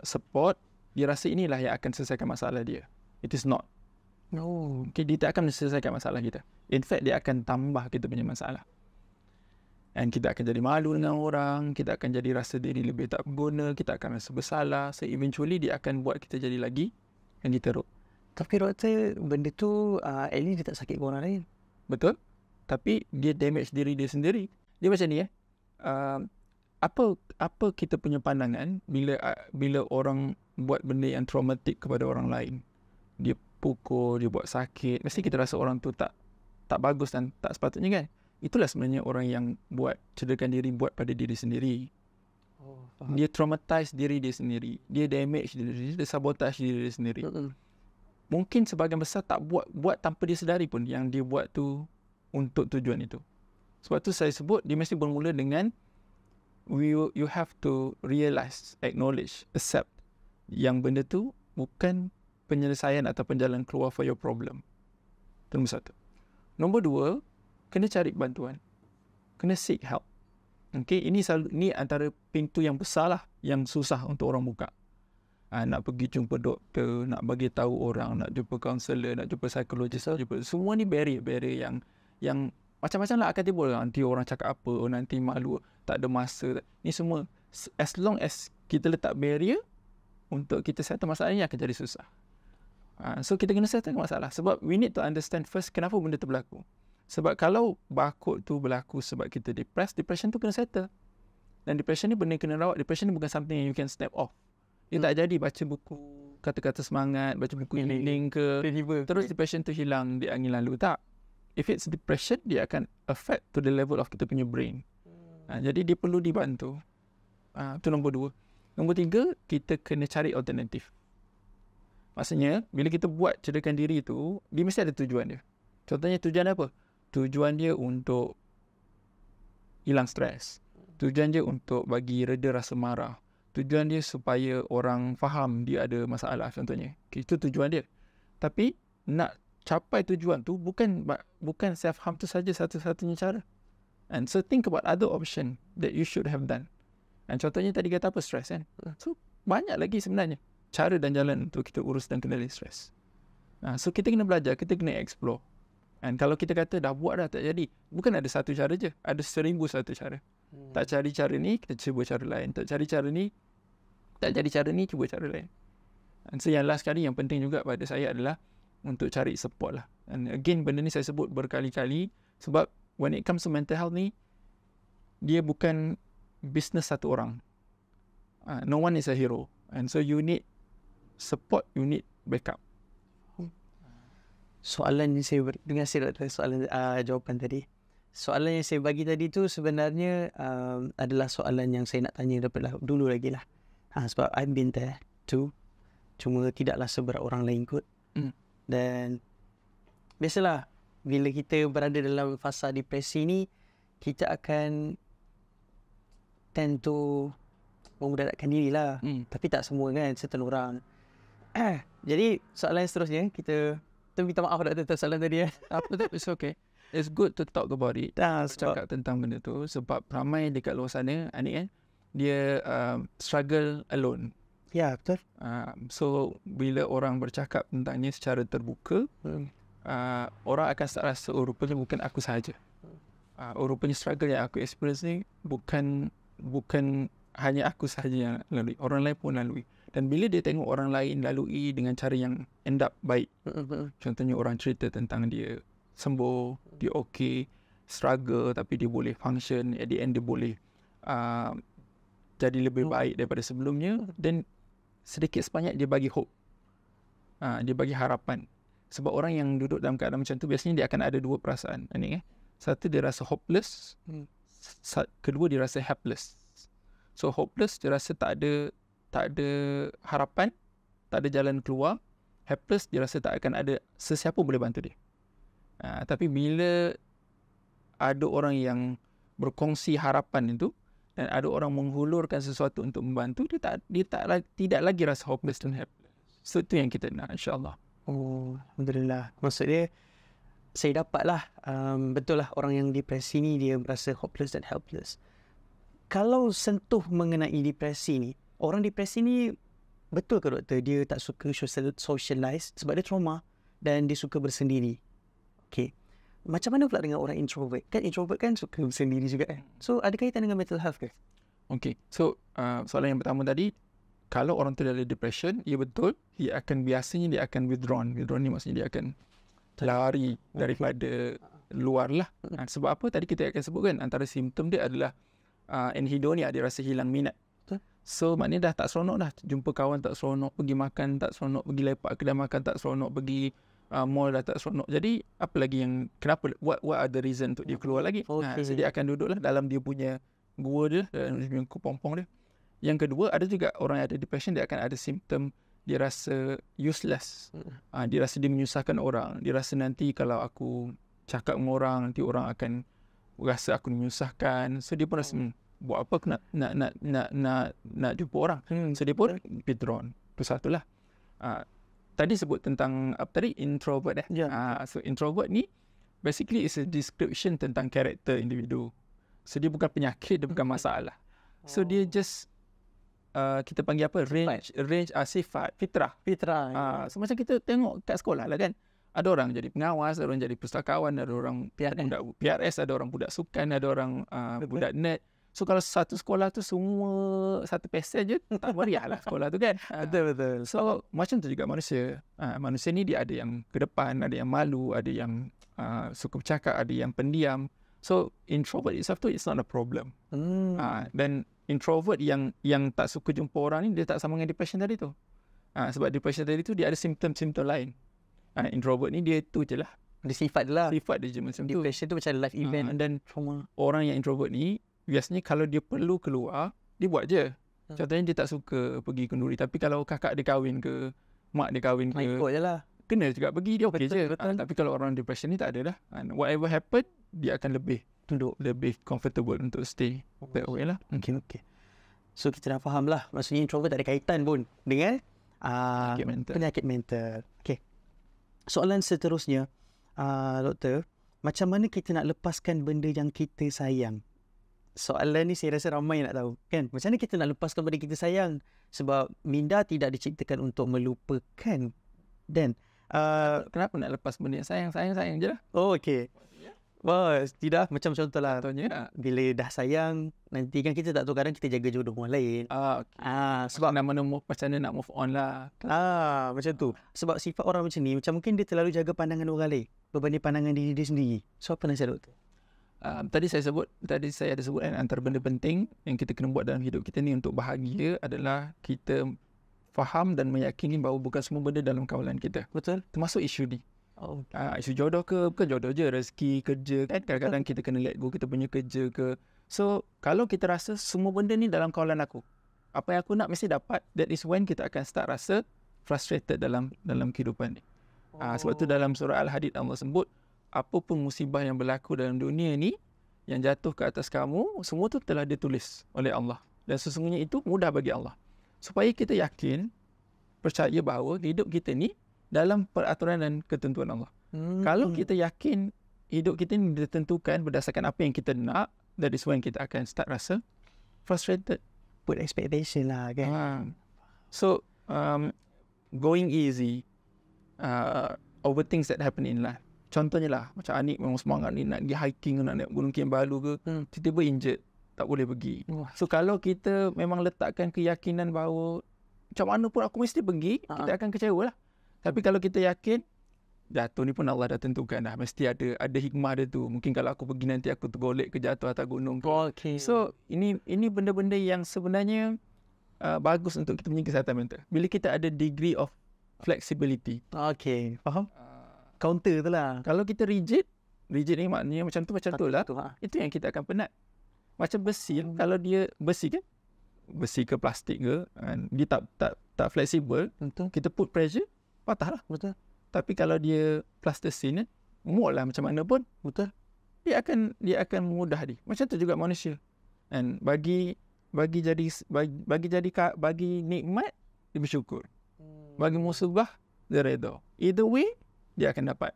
support, dia rasa inilah yang akan selesaikan masalah dia. It is not. Okay, dia tak akan selesaikan masalah kita. In fact, dia akan tambah kita punya masalah. And kita akan jadi malu dengan orang, kita akan jadi rasa diri lebih tak berguna, kita akan rasa bersalah. So eventually dia akan buat kita jadi lagi yang diteruk. Tapi doktor, benda tu at least dia tak sakit orang lain. Betul. Tapi dia damage diri dia sendiri. Dia macam ni apa kita punya pandangan bila orang buat benda yang traumatik kepada orang lain. Dia pukul, dia buat sakit, mesti kita rasa orang tu tak bagus dan tak sepatutnya kan. Itulah sebenarnya orang yang buat cederakan diri, buat pada diri sendiri. Dia traumatize diri dia sendiri. Dia damage diri dia sabotage diri dia sendiri. Mungkin sebahagian besar tak buat tanpa dia sedari pun yang dia buat tu untuk tujuan itu. Sebab tu saya sebut dia mesti bermula dengan you have to realize, acknowledge, accept yang benda tu bukan penyelesaian atau jalan keluar for your problem. Itu nombor satu. Nombor dua, kena cari bantuan. Kena seek help. Okay, ini antara pintu yang besar lah, yang susah untuk orang buka. Nak pergi jumpa doktor, nak bagi tahu orang, nak jumpa kaunselor, nak jumpa psikologis, semua ni barrier yang macam-macam lah akan timbul. Nanti orang cakap apa, nanti malu, tak ada masa. Ni semua, as long as kita letak barrier untuk kita settle masalah ni, akan jadi susah. So kita kena settle masalah. Sebab we need to understand first kenapa benda tu berlaku. Sebab kalau bakut tu berlaku sebab kita depression tu kena settle. Dan depression ni benda kena rawat. Depression ni bukan something yang you can snap off. Dia tak jadi baca buku kata-kata semangat, baca buku healing ke, terus depression tu hilang di angin lalu. Tak. If it's depression, dia akan affect to the level of kita punya brain. Jadi dia perlu dibantu. Itu nombor dua. Nombor tiga, kita kena cari alternatif. Maksudnya, bila kita buat cederakan diri tu, dia mesti ada tujuan dia. Contohnya tujuan apa? Tujuan dia untuk hilang stres. Tujuan dia untuk bagi reda rasa marah. Tujuan dia supaya orang faham dia ada masalah contohnya. Itu tujuan dia. Tapi nak capai tujuan tu bukan self-harm tu saja satu-satunya cara. And so think about other option that you should have done. And contohnya tadi kata apa? Stress kan? So banyak lagi sebenarnya cara dan jalan untuk kita urus dan kendali stres. So kita kena belajar, kita kena explore. And kalau kita kata dah buat dah tak jadi, bukan ada satu cara je, ada 1000 satu cara. Tak cari cara ni, kita cuba cara lain. Tak cari cara ni, tak jadi cara ni, cuba cara lain. And so yang last kali yang penting juga pada saya adalah untuk cari support lah. And again benda ni saya sebut berkali-kali sebab when it comes to mental health ni, dia bukan business satu orang. No one is a hero. And so you need support, you need backup. Soalan yang saya dengar soalan jawapan tadi. Soalan yang saya bagi tadi tu sebenarnya adalah soalan yang saya nak tanya daripada dulu lagi lah. Sebab I've been there too. Cuma tidaklah seberat orang lain kot. Dan biasalah bila kita berada dalam fasa depresi ni, kita akan tend to memudaratkan diri lah. Tapi tak semua kan, certain orang. Jadi soalan seterusnya, kita minta maaf doktor soalan tadi. Apa tu? It's okay. It's good to talk about it. Cakap tentang benda tu. Sebab ramai dekat luar sana, Anik kan, dia struggle alone. Ya, betul. So bila orang bercakap tentangnya secara terbuka, orang akan start rasa rupanya bukan aku sahaja. Rupanya struggle yang aku experience ni bukan hanya aku sahaja yang lalui, orang lain pun lalui. Dan bila dia tengok orang lain lalui dengan cara yang end up baik, contohnya orang cerita tentang dia sembuh, dia okay, struggle tapi dia boleh function, at the end dia boleh jadi lebih baik daripada sebelumnya, dan sedikit sebanyak dia bagi hope, dia bagi harapan. Sebab orang yang duduk dalam keadaan macam tu biasanya dia akan ada dua perasaan. Satu, dia rasa hopeless, kedua dia rasa helpless. So hopeless, dia rasa tak ada harapan, tak ada jalan keluar. Helpless, dia rasa tak akan ada sesiapa boleh bantu dia. Tapi bila ada orang yang berkongsi harapan itu, dan ada orang menghulurkan sesuatu untuk membantu, dia tidak lagi rasa hopeless dan helpless. So itu yang kita nak, insyaAllah. Alhamdulillah. Maksud dia, saya dapatlah, betul lah orang yang depresi ni dia merasa hopeless dan helpless. Kalau sentuh mengenai depresi ni, orang depresi ni betul ke doktor dia tak suka socialize sebab dia trauma dan dia suka bersendiri? Okay. Macam mana pula dengan orang introvert? Kan introvert kan suka bersendiri juga kan? So ada kaitan dengan mental health ke? Okay. So soalan yang pertama tadi, kalau orang tu ada depression, ya betul, biasanya dia akan withdrawn. Withdrawn ni maksudnya dia akan lari daripada luar lah. Sebab apa? Tadi kita akan sebut kan, antara simptom dia adalah anhedonia, dia rasa hilang minat. So maknanya dah tak seronok dah. Jumpa kawan tak seronok, pergi makan tak seronok, pergi lepak kedai makan tak seronok, pergi mall dah tak seronok. Jadi apa lagi yang, kenapa, what are the reason untuk dia keluar lagi? So dia akan duduklah dalam dia punya gua dia, dalam dia punya kepompong dia. Yang kedua, ada juga orang yang ada depression, dia akan ada simptom dia rasa useless. Dia rasa dia menyusahkan orang. Dia rasa nanti kalau aku cakap dengan orang, nanti orang akan rasa aku menyusahkan. So dia pun rasa buat apa aku nak jumpa orang. So dia pun withdrawn. Itu satulah. Tadi sebut tentang apa tadi, introvert so introvert ni basically is a description tentang karakter individu. So dia bukan penyakit, dia bukan masalah. So dia just kita panggil apa, range sifat fitrah. So macam kita tengok kat sekolah lah kan, ada orang jadi pengawas, ada orang jadi pustakawan, ada orang budak PRS, ada orang budak sukan, ada orang budak nerd. So kalau satu sekolah tu semua satu pesen je, tak meriah lah sekolah tu kan. Betul. So macam tu juga manusia. Manusia ni dia ada yang ke depan, ada yang malu, ada yang suka bercakap, ada yang pendiam. So introvert itself tu it's not a problem. Dan introvert yang tak suka jumpa orang ni, dia tak sama dengan depression tadi tu. Sebab depression tadi tu dia ada simptom-simptom lain. Introvert ni dia tu je lah. Dia sifat dia lah. Sifat dia je macam tu. Depression tu macam life event. Dan trauma. Orang yang introvert ni biasanya kalau dia perlu keluar, dia buat je. Contohnya dia tak suka pergi kenduri, tapi kalau kakak dia kahwin ke, mak dia kahwin ke, ikut je lah, kena juga pergi, dia okey je. Betul. Tapi kalau orang depression ni tak ada dah. Whatever happen, dia akan lebih duduk, lebih comfortable untuk stay that way lah. Okay. So kita dah faham lah, maksudnya introvert tak ada kaitan pun dengan penyakit mental. Okay. Soalan seterusnya, doktor, macam mana kita nak lepaskan benda yang kita sayang? Soalan ni saya rasa ramai nak tahu kan, macam mana kita nak lepaskan benda kita sayang? Sebab minda tidak diciptakan untuk melupakan. Dan kenapa nak lepas benda yang sayang je lah. Okay. Wah, tidak macam contoh lah. Contohnya bila dah sayang, nanti kan kita tak tahu, kadang kita jaga jodoh orang lain. Sebab macam mana nak move on lah. Macam tu. Sebab sifat orang macam ni, macam mungkin dia terlalu jaga pandangan orang lain berbanding pandangan diri dia sendiri. So apa nasihat doktor? Tadi saya ada sebut kan, antara benda penting yang kita kena buat dalam hidup kita ni untuk bahagia adalah kita faham dan meyakini bahawa bukan semua benda dalam kawalan kita. Betul. Termasuk isu ni. Isu jodoh ke, bukan jodoh je, rezeki, kerja kan, kadang-kadang kita kena let go kita punya kerja ke. So kalau kita rasa semua benda ni dalam kawalan aku, apa yang aku nak mesti dapat, that is when kita akan start rasa frustrated dalam kehidupan ni. Sebab tu dalam surah Al-Hadid Allah sebut, apa pun musibah yang berlaku dalam dunia ni yang jatuh ke atas kamu, semua tu telah ditulis oleh Allah, dan sesungguhnya itu mudah bagi Allah. Supaya kita yakin, percaya bahawa hidup kita ni dalam peraturan dan ketentuan Allah. Kalau kita yakin hidup kita ni ditentukan berdasarkan apa yang kita nak, that is when kita akan start rasa frustrated. put expectation lah kan. So going easy over things that happen in life. Contohnya lah, macam Anik memang semangat ni nak pergi hiking, nak naik Gunung Kinabalu ke, tiba-tiba injured, tak boleh pergi. So kalau kita memang letakkan keyakinan bahawa macam mana pun aku mesti pergi, kita akan kecewa lah. Tapi kalau kita yakin jatuh ni pun Allah dah tentukan dah, mesti ada hikmah dia tu. Mungkin kalau aku pergi nanti aku tergolek ke jatuh atas gunung. Okay. So ini benda-benda yang sebenarnya bagus untuk kita punya kesihatan mental. Bila kita ada degree of flexibility. Okay, faham? Counter tu lah. Kalau kita rigid ni maknanya macam tu lah. Itu yang kita akan penat. Macam besi, kalau dia besi kan, besi ke plastik ke, dia tak fleksibel, kita put pressure, patah lah. Betul. Tapi kalau dia plasticine, muat lah macam mana pun, betul, dia akan mudah dia. Macam tu juga manusia. And bagi nikmat, dia bersyukur. Bagi musibah, dia redha. Either way, dia akan dapat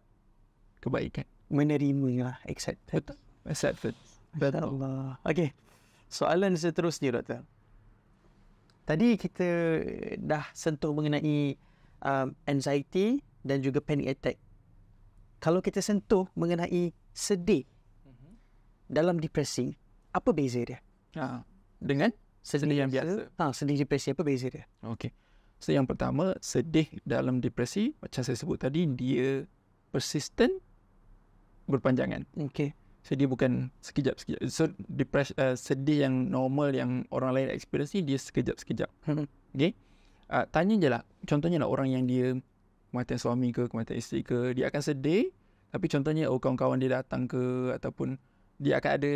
kebaikan. Menerima lah, accepted. Betul. Accepted. Allah. Okay. Soalan seterusnya, Doktor. Tadi kita dah sentuh mengenai anxiety dan juga panic attack. Kalau kita sentuh mengenai sedih dalam depresi, apa beza dia? Dengan sedih yang biasa. Sedih depresi, apa beza dia? Okay. So yang pertama, sedih dalam depresi, macam saya sebut tadi, dia persistent, berpanjangan. Okay. So dia bukan sekejap-sekejap. So sedih yang normal yang orang lain experience ni, dia sekejap-sekejap. Okay. Tanya je lah, contohnya lah orang yang dia kematian suami ke, kematian isteri ke, dia akan sedih, tapi contohnya kawan-kawan dia datang ke, ataupun dia akan ada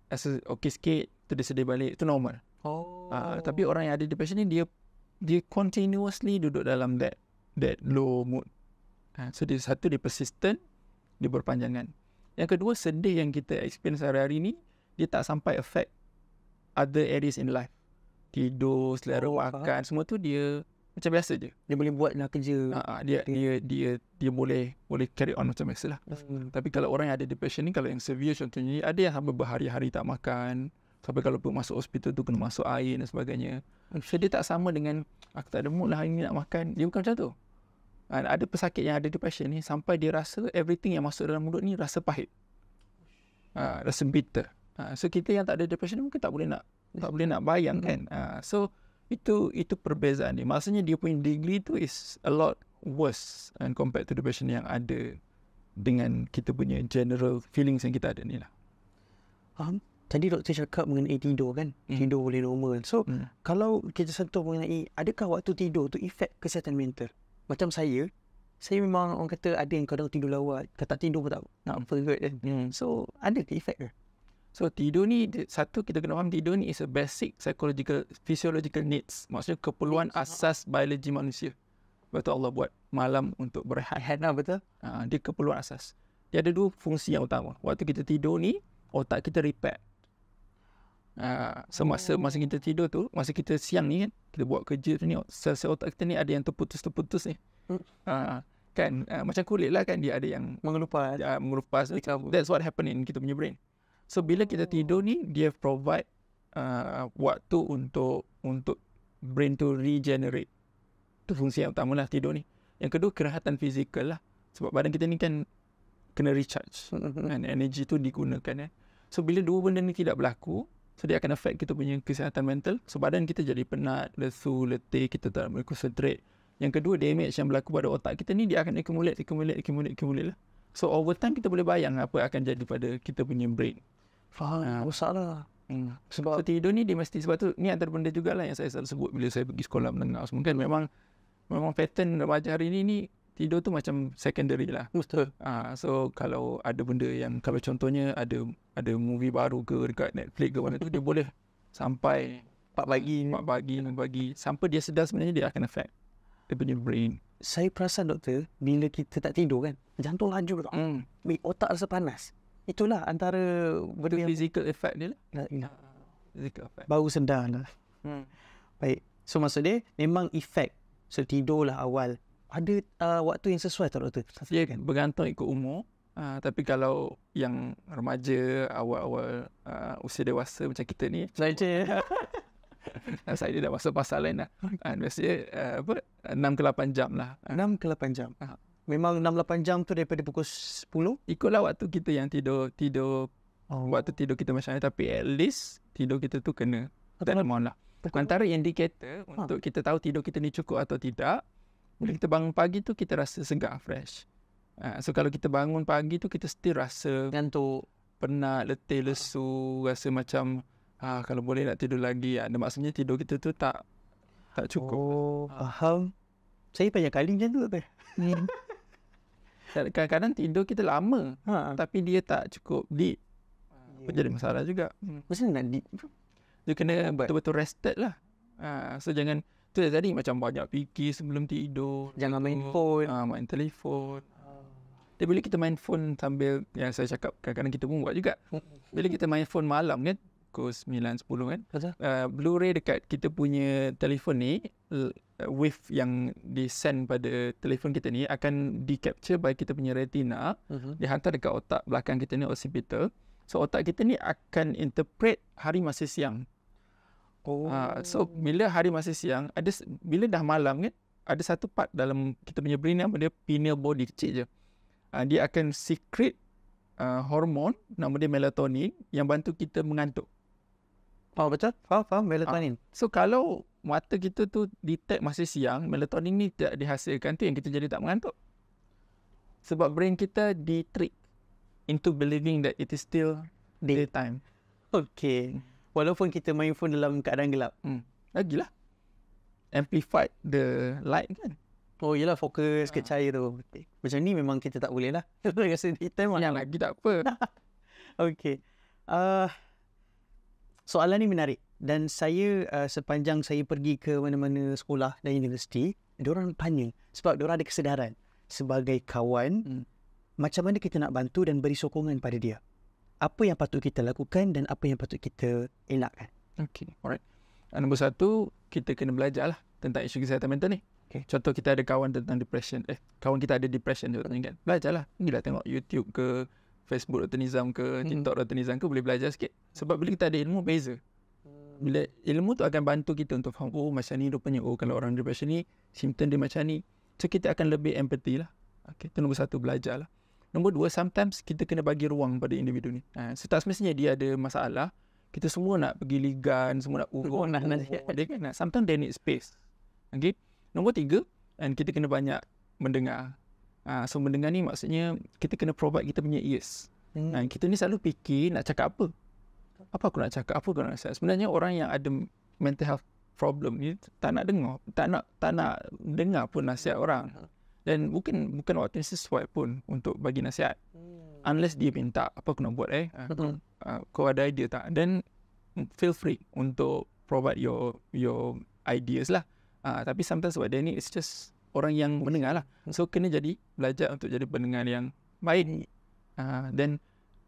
rasa okey sikit, tu dia sedih balik, itu normal. Tapi orang yang ada depression ni, dia continuously duduk dalam that low mood. So dia persistent, dia berpanjangan. Yang kedua, sedih yang kita experience hari-hari ni, dia tak sampai affect other areas in life. Tidur, selera makan, semua tu dia macam biasa je. Dia boleh buatlah kerja. Dia boleh carry on macam biasa lah. Tapi kalau orang yang ada depression ni, kalau yang severe contohnya, ada yang sampai berhari-hari tak makan, sampai kalau pergi masuk hospital tu kena masuk air dan sebagainya. So dia tak sama dengan aku tak ada mood lah hari ni nak makan. Dia bukan macam tu. Ada pesakit yang ada depression ni sampai dia rasa everything yang masuk dalam mulut ni rasa pahit. Rasa bitter. So kita yang tak ada depression mungkin tak boleh nak bayang kan. So itu perbezaan dia. Maksudnya dia punya degree tu is a lot worse and compared to depression yang ada dengan kita punya general feelings yang kita ada ni lah. Tadi doktor cakap mengenai tidur kan. Tidur boleh normal. So kalau kita sentuh mengenai adakah waktu tidur tu efek kesihatan mental? Macam saya memang orang kata ada yang kadang tidur lawat, tak tidur pun tak nak perut kan. So ada ke efek ke? So tidur ni, satu kita kena faham tidur ni is a basic physiological needs. Maksudnya keperluan asas biologi manusia. Betul Allah buat malam untuk berehat. Betul. Dia keperluan asas. Dia ada dua fungsi yang utama. Waktu kita tidur ni, otak kita repair. Masa kita tidur tu, masa kita siang ni kan, kita buat kerja tu ni, sel-sel otak kita ni ada yang terputus ni. Macam kulit lah kan, dia ada yang mengelupas. That's what happen in kita punya brain. So bila kita tidur ni, dia provide waktu untuk brain tu regenerate. Itu fungsi yang utama lah tidur ni. Yang kedua, kerahatan fizikal lah. Sebab badan kita ni kan kena recharge. Energy tu digunakan. So bila dua benda ni tidak berlaku, so dia akan affect kita punya kesihatan mental. So badan kita jadi penat, lesu, letih, kita tak boleh concentrate. Yang kedua, damage yang berlaku pada otak kita ni, dia akan accumulate lah. So over time kita boleh bayang apa akan jadi pada kita punya brain. Faham, masalah. Sebab tidur ni dia mesti, sebab tu ni antara benda jugalah yang saya selalu sebut bila saya pergi sekolah menengah semua kan, memang pattern remaja hari ni tidur tu macam secondary lah. Betul. So kalau ada benda yang, kalau contohnya ada movie baru ke dekat Netflix ke mana tu, dia boleh sampai 4 pagi sampai dia sedar sebenarnya dia akan affect dia punya brain. Saya perasan doktor, bila kita tak tidur kan, jantung laju tau. Otak rasa panas. Itulah antara benda yang physical effect dia lah. Physical effect. Baru sedar lah. Baik. So maksud dia memang efek. So tidurlah awal. Ada waktu yang sesuai tak doktor? Ya kan, bergantung ikut umur. Tapi kalau yang remaja, awal-awal usia dewasa macam kita ni, Saya dah masuk pasal lain lah. Biasanya 6 ke 8 jam lah. 6 ke 8 jam. Memang 6-8 jam tu daripada pukul 10? Ikutlah waktu kita yang tidur waktu tidur kita macam mana, tapi at least tidur kita tu kena that amount lah. Antara indikator untuk kita tahu tidur kita ni cukup atau tidak, bila kita bangun pagi tu kita rasa segar, fresh. So kalau kita bangun pagi tu kita still rasa Ngantuk, penat, letih, lesu, rasa macam kalau boleh nak tidur lagi. Maksudnya tidur kita tu tak cukup. Oh, faham. Saya banyak kali macam tu. Kadang-kadang tidur kita lama, tapi dia tak cukup deep. Jadi masalah juga. Macam mana nak Dia kena betul-betul rested lah. So jangan, tu tadi macam banyak fikir sebelum tidur. Jangan main phone. Main telefon. Dia bila kita main phone sambil, yang saya cakap kadang-kadang kita pun buat juga. Bila kita main phone malam kan, pukul 9, 10 kan, Blu-ray dekat kita punya telefon ni, wave yang di-send pada telefon kita ni akan di-capture by kita punya retina, dihantar dekat otak belakang kita ni, occipital. So otak kita ni akan interpret hari masa siang. So bila hari masa siang, bila dah malam kan, ada satu part dalam kita punya brain apa dia, pineal body kecil je. Dia akan secrete hormon nama dia melatonin yang bantu kita mengantuk. Betul? Faham melatonin. So kalau mata kita tu detect masa siang, melatonin ni tak dihasilkan, tu yang kita jadi tak mengantuk. Sebab brain kita di-trick into believing that it is still daytime. Okay. Walaupun kita main phone dalam keadaan gelap. Lagilah. Amplified the light kan. Oh yelah, fokus ke cahaya tu. Macam ni memang kita tak boleh lah. Rasa daytime Yang lagi tak apa. Okay. Soalan ni menarik. Dan saya sepanjang saya pergi ke mana-mana sekolah dan universiti, diorang tanya. Sebab diorang ada kesedaran sebagai kawan, macam mana kita nak bantu dan beri sokongan pada dia. Apa yang patut kita lakukan dan apa yang patut kita elakkan. Okay, alright. Nombor satu, kita kena belajar lah tentang isu kesihatan mental ni. Okay. Contoh kita ada kawan tentang depression. Kawan kita ada depression contohnya kan. Belajarlah. Pergilah tengok YouTube ke, Facebook Dr. Nizam ke, TikTok Dr. Nizam ke, boleh belajar sikit. Sebab bila kita ada ilmu, beza. Bila ilmu tu akan bantu kita untuk faham, macam ni rupanya, kalau orang depression ni, simptom dia macam ni. So kita akan lebih empathy lah. Okay, itu nombor satu, belajar lah. Nombor dua, sometimes kita kena bagi ruang pada individu ni. So tak semestinya dia ada masalah. Kita semua nak pergi ligan, semua nak urut. Dia kan, sometimes they need space. Okay. Nombor tiga, and kita kena banyak mendengar. So mendengar ni maksudnya kita kena provide kita punya ears. Kita ni selalu fikir nak cakap apa. Apa aku nak cakap, apa aku nak cakap. Sebenarnya orang yang ada mental health problem ni tak nak dengar, tak nak dengar pun nasihat orang. Dan bukan waktu yang sesuai pun untuk bagi nasihat. Unless dia minta, apa aku nak buat kau ada idea tak? Then feel free untuk provide your ideas lah. Tapi sometimes what they need is just orang yang mendengar lah. So kena belajar untuk jadi pendengar yang baik. Then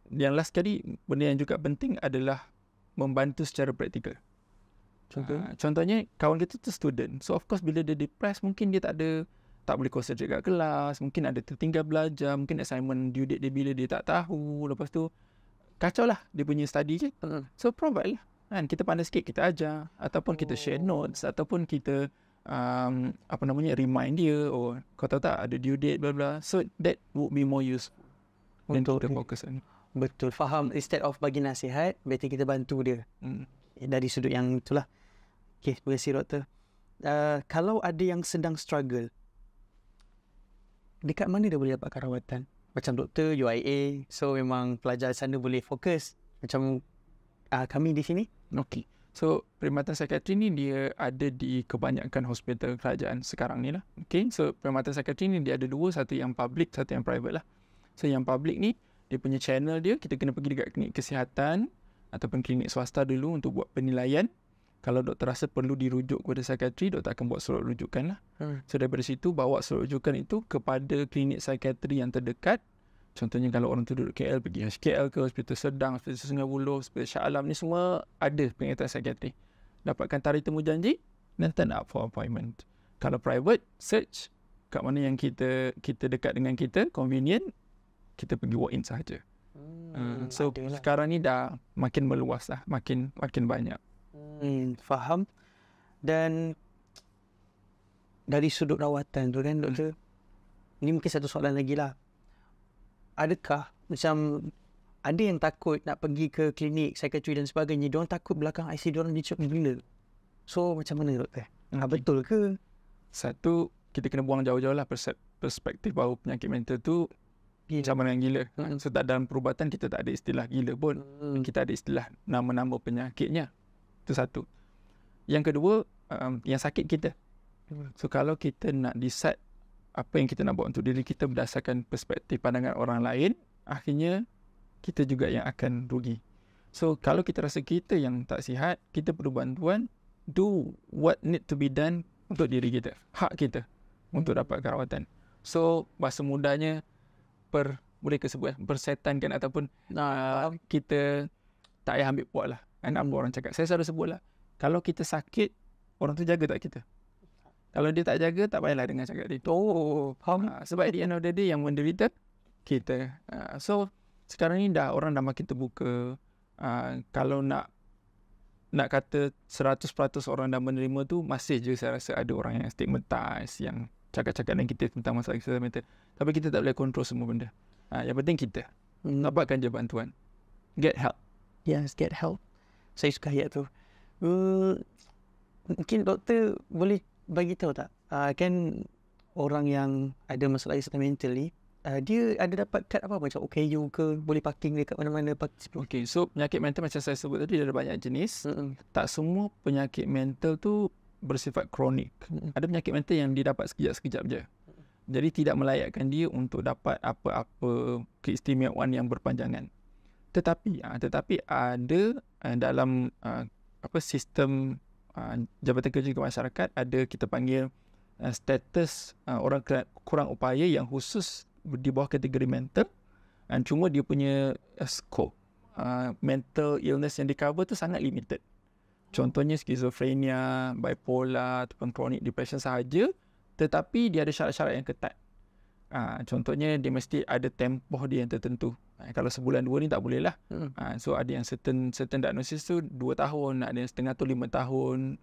yang last kali, benda yang juga penting adalah membantu secara praktikal. Contohnya kawan kita tu student. So of course bila dia depressed, mungkin dia tak boleh concentrate kat kelas, mungkin ada tertinggal belajar, mungkin assignment due date dia bila dia tak tahu, lepas tu kacau lah dia punya study je. So provide lah kan, kita pandai sikit kita ajar, ataupun kita share notes, ataupun kita remind dia, kau tahu tak ada due date bla bla. So that would be more useful. Dan kita fokus on. Betul, faham. Instead of bagi nasihat, better kita bantu dia dari sudut yang itulah. Okay, terima kasih doktor. Kalau ada yang sedang struggle, dekat mana dia boleh dapatkan rawatan? Macam doktor, UIA, so memang pelajar sana boleh fokus. Macam kami di sini. Okay. So, perkhidmatan psikiatri ni dia ada di kebanyakan hospital kerajaan sekarang ni lah. Okay. So, perkhidmatan psikiatri ni dia ada dua, satu yang public, satu yang private lah. So, yang public ni, dia punya channel dia, kita kena pergi dekat klinik kesihatan ataupun klinik swasta dulu untuk buat penilaian. Kalau doktor rasa perlu dirujuk kepada psikiatri, doktor akan buat surat rujukan lah. So daripada situ, bawa surat rujukan itu kepada klinik psikiatri yang terdekat. Contohnya kalau orang tu duduk KL, pergi HKL ke, Hospital Sedang, Hospital Sungai Buloh, Hospital Shah Alam, ni semua ada penglihatan psikiatri. Dapatkan tarikh temu janji dan turn up for appointment. Kalau private, search kat mana yang kita dekat dengan kita, convenient, kita pergi walk in sahaja. So sekarang ni dah makin meluas lah, makin banyak. Faham. Dan dari sudut rawatan tu kan doktor, ni mungkin satu soalan lagi lah. Adakah macam ada yang takut nak pergi ke klinik psikiatri dan sebagainya, diorang takut belakang IC diorang dicop gila. So macam mana doktor? Betul ke? Satu, kita kena buang jauh-jauh lah perspektif bahawa penyakit mental tu macam mana yang gila. So dalam perubatan kita tak ada istilah gila pun. Kita ada istilah nama-nama penyakitnya. Itu satu. Yang kedua, yang sakit kita. So kalau kita nak decide apa yang kita nak buat untuk diri kita berdasarkan perspektif pandangan orang lain, akhirnya kita juga yang akan rugi. So kalau kita rasa kita yang tak sihat, kita perlu bantuan, do what need to be done untuk diri kita. Hak kita untuk dapatkan rawatan. So bahasa mudahnya boleh ke sebut persetankan ataupun kita tak payah ambil puak lah. Apa orang cakap. Saya selalu sebut lah, kalau kita sakit, orang tu jaga tak kita? Kalau dia tak jaga, tak payahlah dengar cakap dia. Faham. Sebab at the end of the day yang menderita kita. So sekarang ni orang dah makin terbuka. Kalau nak kata 100% orang dah menerima tu, masih je saya rasa ada orang yang stigmatize, yang cakap-cakap dengan kita tentang masalah kesihatan mental. Tapi kita tak boleh kontrol semua benda. Yang penting kita dapatkan je bantuan. Get help. Yes, get help. Saya suka ayat tu. Mungkin doktor boleh bagi tahu tak? Kan orang yang ada masalah kesihatan mental ni, dia ada dapat kad apa macam OKU ke, boleh parking dekat mana-mana. Okay, so penyakit mental macam saya sebut tadi ada banyak jenis. Tak semua penyakit mental tu bersifat kronik. Ada penyakit mental yang didapat sekejap-sekejap je. Jadi tidak melayakkan dia untuk dapat apa-apa keistimewaan yang berpanjangan. Tetapi ada dalam sistem Jabatan Kerja Masyarakat, ada kita panggil status orang kurang upaya yang khusus di bawah kategori mental, dan cuma dia punya scope mental illness yang di cover tu sangat limited. Contohnya skizofrenia, bipolar ataupun chronic depression sahaja, tetapi dia ada syarat-syarat yang ketat. Contohnya dia mesti ada tempoh dia yang tertentu. Kalau sebulan 2 ni tak boleh lah. So ada yang certain diagnosis tu 2 tahun, ada yang setengah tu 5 tahun.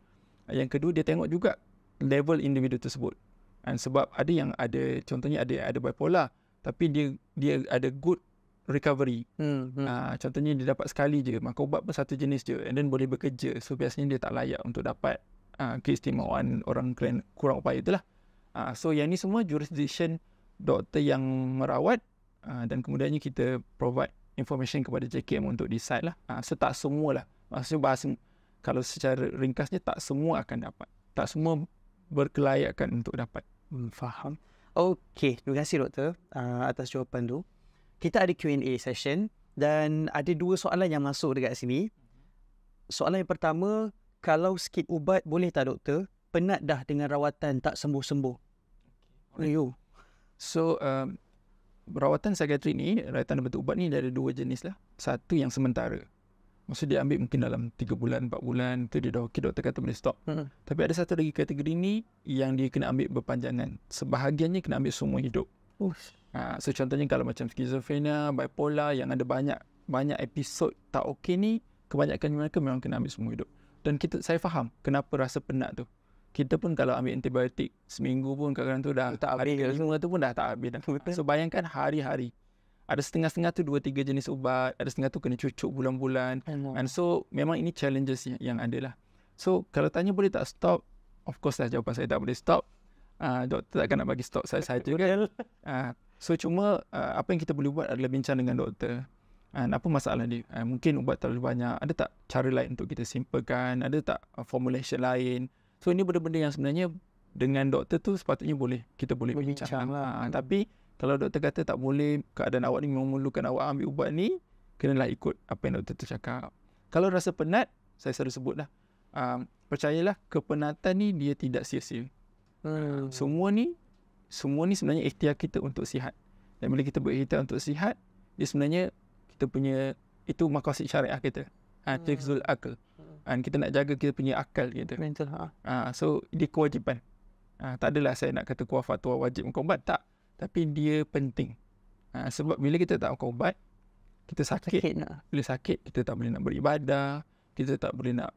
Yang kedua, dia tengok juga level individu tersebut. Sebab ada yang ada, contohnya ada bipolar, tapi dia ada good recovery. Contohnya dia dapat sekali je, maka ubat pun satu jenis je, and then boleh bekerja. So biasanya dia tak layak untuk dapat keistimewaan orang kurang upaya itulah. So yang ni semua jurisdiction doktor yang merawat, dan kemudiannya kita provide information kepada JKM untuk decide lah. So tak semua lah. Maksudnya bahasa, kalau secara ringkasnya, tak semua akan dapat. Tak semua berkelayakan untuk dapat. Faham. Okey, terima kasih doktor atas jawapan tu. Kita ada Q&A session dan ada 2 soalan yang masuk dekat sini. Soalan yang pertama, kalau skip ubat boleh tak doktor? Penat dah dengan rawatan tak sembuh-sembuh. So rawatan psikiatri ni, rawatan bentuk ubat ni ada 2 jenis lah. Satu yang sementara. Maksud dia ambil mungkin dalam 3 bulan, 4 bulan, tu dia dah okey, doktor kata boleh stop. Tapi ada satu lagi kategori ni yang dia kena ambil berpanjangan. Sebahagiannya kena ambil semua hidup. So contohnya kalau macam skizofrenia, bipolar yang ada banyak episod tak okey ni, kebanyakan mereka memang kena ambil semua hidup. Dan saya faham kenapa rasa penat tu. Kita pun kalau ambil antibiotik seminggu pun kadang-kadang tu dah tak habis. Semua tu pun dah tak habis dah. So bayangkan hari-hari. Ada setengah-setengah tu 2-3 jenis ubat, ada setengah tu kena cucuk bulan-bulan. And so memang ini challenges yang ada lah. So kalau tanya boleh tak stop, of course lah jawapan saya tak boleh stop. Doktor takkan nak bagi stop saya sahaja kan. So cuma apa yang kita boleh buat adalah bincang dengan doktor. Apa masalah dia? Mungkin ubat terlalu banyak, ada tak cara lain untuk kita simpelkan, ada tak formulation lain. So ini benda-benda yang sebenarnya dengan doktor tu sepatutnya kita boleh bincang lah. Tapi kalau doktor kata tak boleh, keadaan awak ni memerlukan awak ambil ubat ni, kenalah ikut apa yang doktor tu cakap. Kalau rasa penat, saya selalu sebut lah, percayalah kepenatan ni dia tidak sia-sia. Semua ni sebenarnya ikhtiar kita untuk sihat. Dan bila kita berikhtiar untuk sihat, dia sebenarnya kita punya, itu maqasid syariah kita. Hifzul akal. Kita nak jaga kita punya akal kita. Mental. So dia kewajipan. Tak adalah saya nak kata keluar fatwa wajib makan ubat, tak. Tapi dia penting. Sebab bila kita tak makan ubat, kita sakit. Bila sakit, kita tak boleh nak beribadah, kita tak boleh nak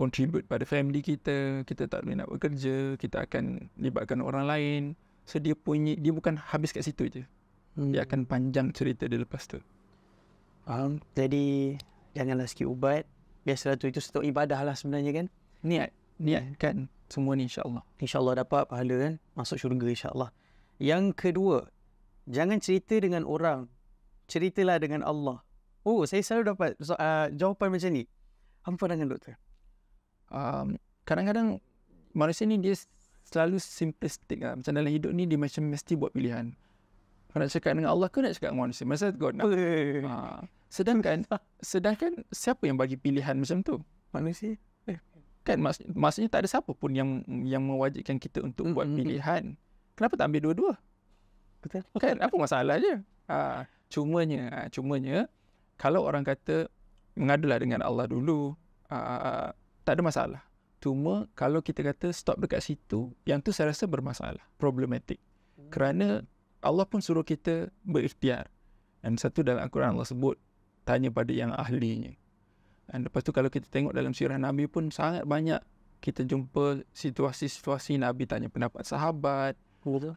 contribute pada family kita, kita tak boleh nak bekerja, kita akan libatkan orang lain. So dia bukan habis kat situ je. Dia akan panjang cerita dia lepas tu. Jadi janganlah sikit ubat. Biasalah itu satu ibadah lah sebenarnya kan. Niat kan semua ni insya-Allah. InsyaAllah dapat pahala kan, masuk syurga insyaAllah. Yang kedua, jangan cerita dengan orang, ceritalah dengan Allah. Oh, saya selalu dapat jawapan macam ni. Apa pandangan doktor? Kadang-kadang manusia ni dia selalu simplistik lah. Macam dalam hidup ni dia macam mesti buat pilihan. Kau nak cakap dengan Allah ke nak cakap dengan manusia? Masa kau nak. Sedangkan siapa yang bagi pilihan macam tu? Manusia. Kan maksudnya tak ada siapa pun yang mewajibkan kita untuk buat pilihan. Kenapa tak ambil dua-dua? Betul. Kan apa masalahnya? Cumanya kalau orang kata mengadulah dengan Allah dulu, tak ada masalah. Cuma kalau kita kata stop dekat situ, yang tu saya rasa bermasalah, problematik. Kerana Allah pun suruh kita berikhtiar. Dan satu dalam Al-Quran Allah sebut, tanya pada yang ahlinya. Dan lepas tu kalau kita tengok dalam sirah Nabi pun sangat banyak kita jumpa situasi-situasi Nabi tanya pendapat sahabat,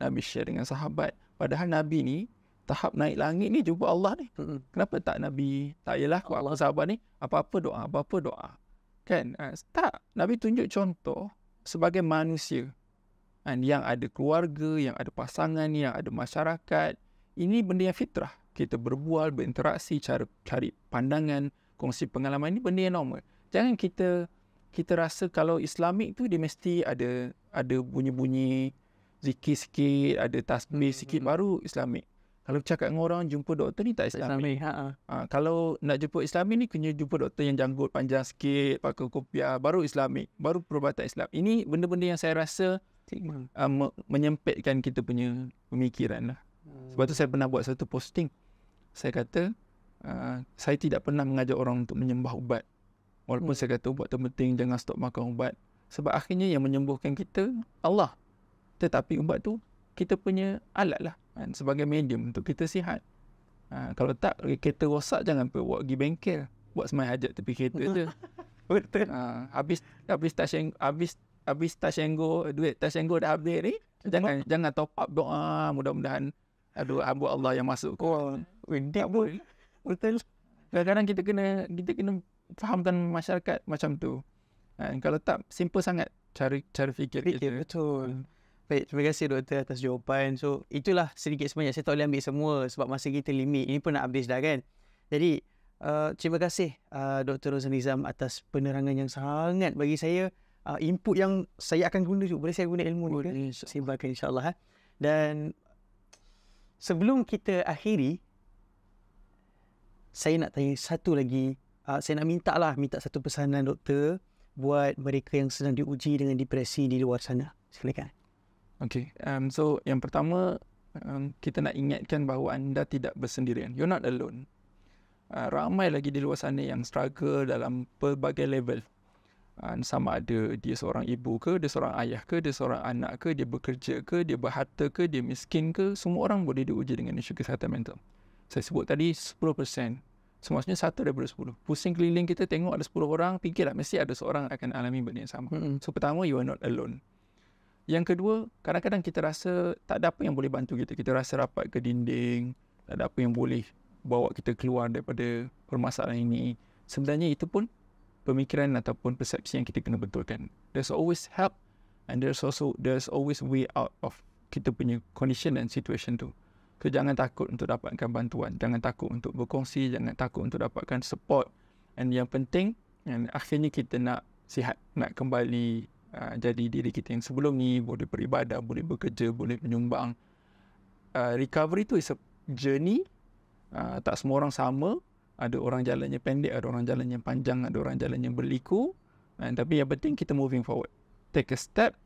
Nabi share dengan sahabat. Padahal Nabi ni tahap naik langit ni jumpa Allah ni. Kenapa tak Nabi? Tak yalah Allah sahabat ni apa-apa doa. Kan? Tak. Nabi tunjuk contoh sebagai manusia. Yang ada keluarga, yang ada pasangan, yang ada masyarakat. Ini benda yang fitrah. Kita berbual, berinteraksi, cari pandangan, kongsi pengalaman, ini benda yang normal. Jangan kita rasa kalau Islamik tu dia mesti ada bunyi-bunyi zikir sikit, ada tasbih sikit baru Islamik. Kalau cakap dengan orang jumpa doktor ni tak Islamik. Kalau nak jumpa Islamik ni kena jumpa doktor yang janggut panjang sikit, pakai kopiah, baru Islamik, baru perubatan Islam. Ini benda-benda yang saya rasa menyempitkan kita punya pemikiran lah. Sebab tu saya pernah buat satu posting. Saya kata saya tidak pernah mengajak orang untuk menyembah ubat. Walaupun saya kata ubat terpenting, jangan stop makan ubat. Sebab akhirnya yang menyembuhkan kita Allah. Tetapi ubat tu kita punya alat lah, sebagai medium untuk kita sihat. Kalau tak kereta rosak, jangan pergi bengkel, buat semai hajat tepi kereta je. Betul. Habis touch and go, duit touch and go dah habis ni, jangan top up doa, mudah-mudahan ada hamba Allah yang masuk. Betul. Kadang-kadang kita kena fahamkan masyarakat macam tu. Kalau tak, simple sangat cara fikir kita. Betul. Baik, terima kasih doktor atas jawapan. So, itulah sedikit sebanyak. Saya tak boleh ambil semua sebab masa kita limit. Ini pun nak habis dah kan. Jadi, terima kasih Dr. Rozan Nizam atas penerangan yang sangat bagi saya. Input yang saya akan guna juga. Boleh saya guna ilmu ni kan? Simbalkan insyaAllah. Dan sebelum kita akhiri, saya nak tanya satu lagi. Saya nak minta satu pesanan doktor buat mereka yang sedang diuji dengan depresi di luar sana. Silakan. Okay, so yang pertama, kita nak ingatkan bahawa anda tidak bersendirian. You're not alone. Ramai lagi di luar sana yang struggle dalam pelbagai level. Sama ada dia seorang ibu ke, dia seorang ayah ke, dia seorang anak ke, dia bekerja ke, dia berharta ke, dia miskin ke, semua orang boleh diuji dengan isu kesihatan mental. Saya sebut tadi 10%. Maksudnya 1 daripada 10. Pusing keliling kita tengok ada 10 orang, fikirlah mesti ada seorang akan alami benda yang sama. So pertama, you are not alone. Yang kedua, kadang-kadang kita rasa tak ada apa yang boleh bantu kita. Kita rasa rapat ke dinding, tak ada apa yang boleh bawa kita keluar daripada permasalahan ini. Sebenarnya itu pun pemikiran ataupun persepsi yang kita kena betulkan. There's always help and there's always way out of kita punya condition dan situation tu. So, jangan takut untuk dapatkan bantuan. Jangan takut untuk berkongsi. Jangan takut untuk dapatkan support. And yang penting, and akhirnya kita nak sihat, nak kembali jadi diri kita yang sebelum ni, boleh beribadah, boleh bekerja, boleh menyumbang. Recovery tu is a journey. Tak semua orang sama. Ada orang jalannya pendek, ada orang jalannya panjang, ada orang jalannya berliku. Tapi yang penting kita moving forward. Take a step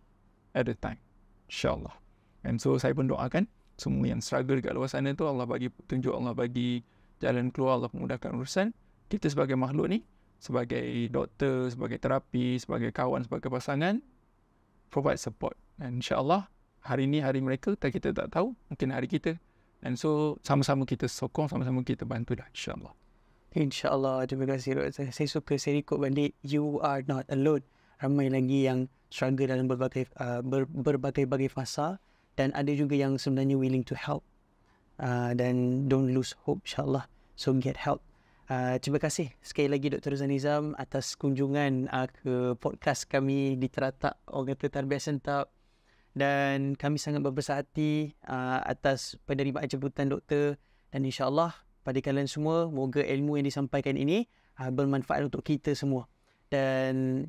at a time. InsyaAllah. And so saya pun doakan semua yang struggle dekat luar sana tu, Allah bagi petunjuk, Allah bagi jalan keluar, Allah memudahkan urusan. Kita sebagai makhluk ni, sebagai doktor, sebagai terapi, sebagai kawan, sebagai pasangan, provide support. Dan insyaAllah, hari ni hari mereka, kita tak tahu, mungkin hari kita. Dan so, sama-sama kita sokong, sama-sama kita bantu dah, insyaAllah. InsyaAllah. Terima kasih doktor. Saya suka saya ikut balik you are not alone. Ramai lagi yang struggle dalam berbagai fasa, dan ada juga yang sebenarnya willing to help, dan don't lose hope insyaAllah. So get help. Terima kasih sekali lagi Dr. Roslan Nizam atas kunjungan ke podcast kami di Teratak Orang Kata Tarbiyah Sentap, dan kami sangat berbesar hati atas penerimaan jemputan doktor, dan insyaAllah pada kalian semua, moga ilmu yang disampaikan ini bermanfaat untuk kita semua. Dan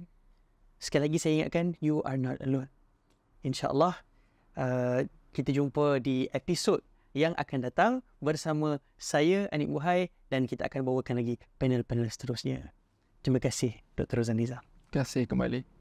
sekali lagi saya ingatkan, you are not alone. InsyaAllah kita jumpa di episod yang akan datang bersama saya, Anik Buhai, dan kita akan bawakan lagi panel-panel seterusnya. Terima kasih Dr. Roslan Nizam. Terima kasih kembali.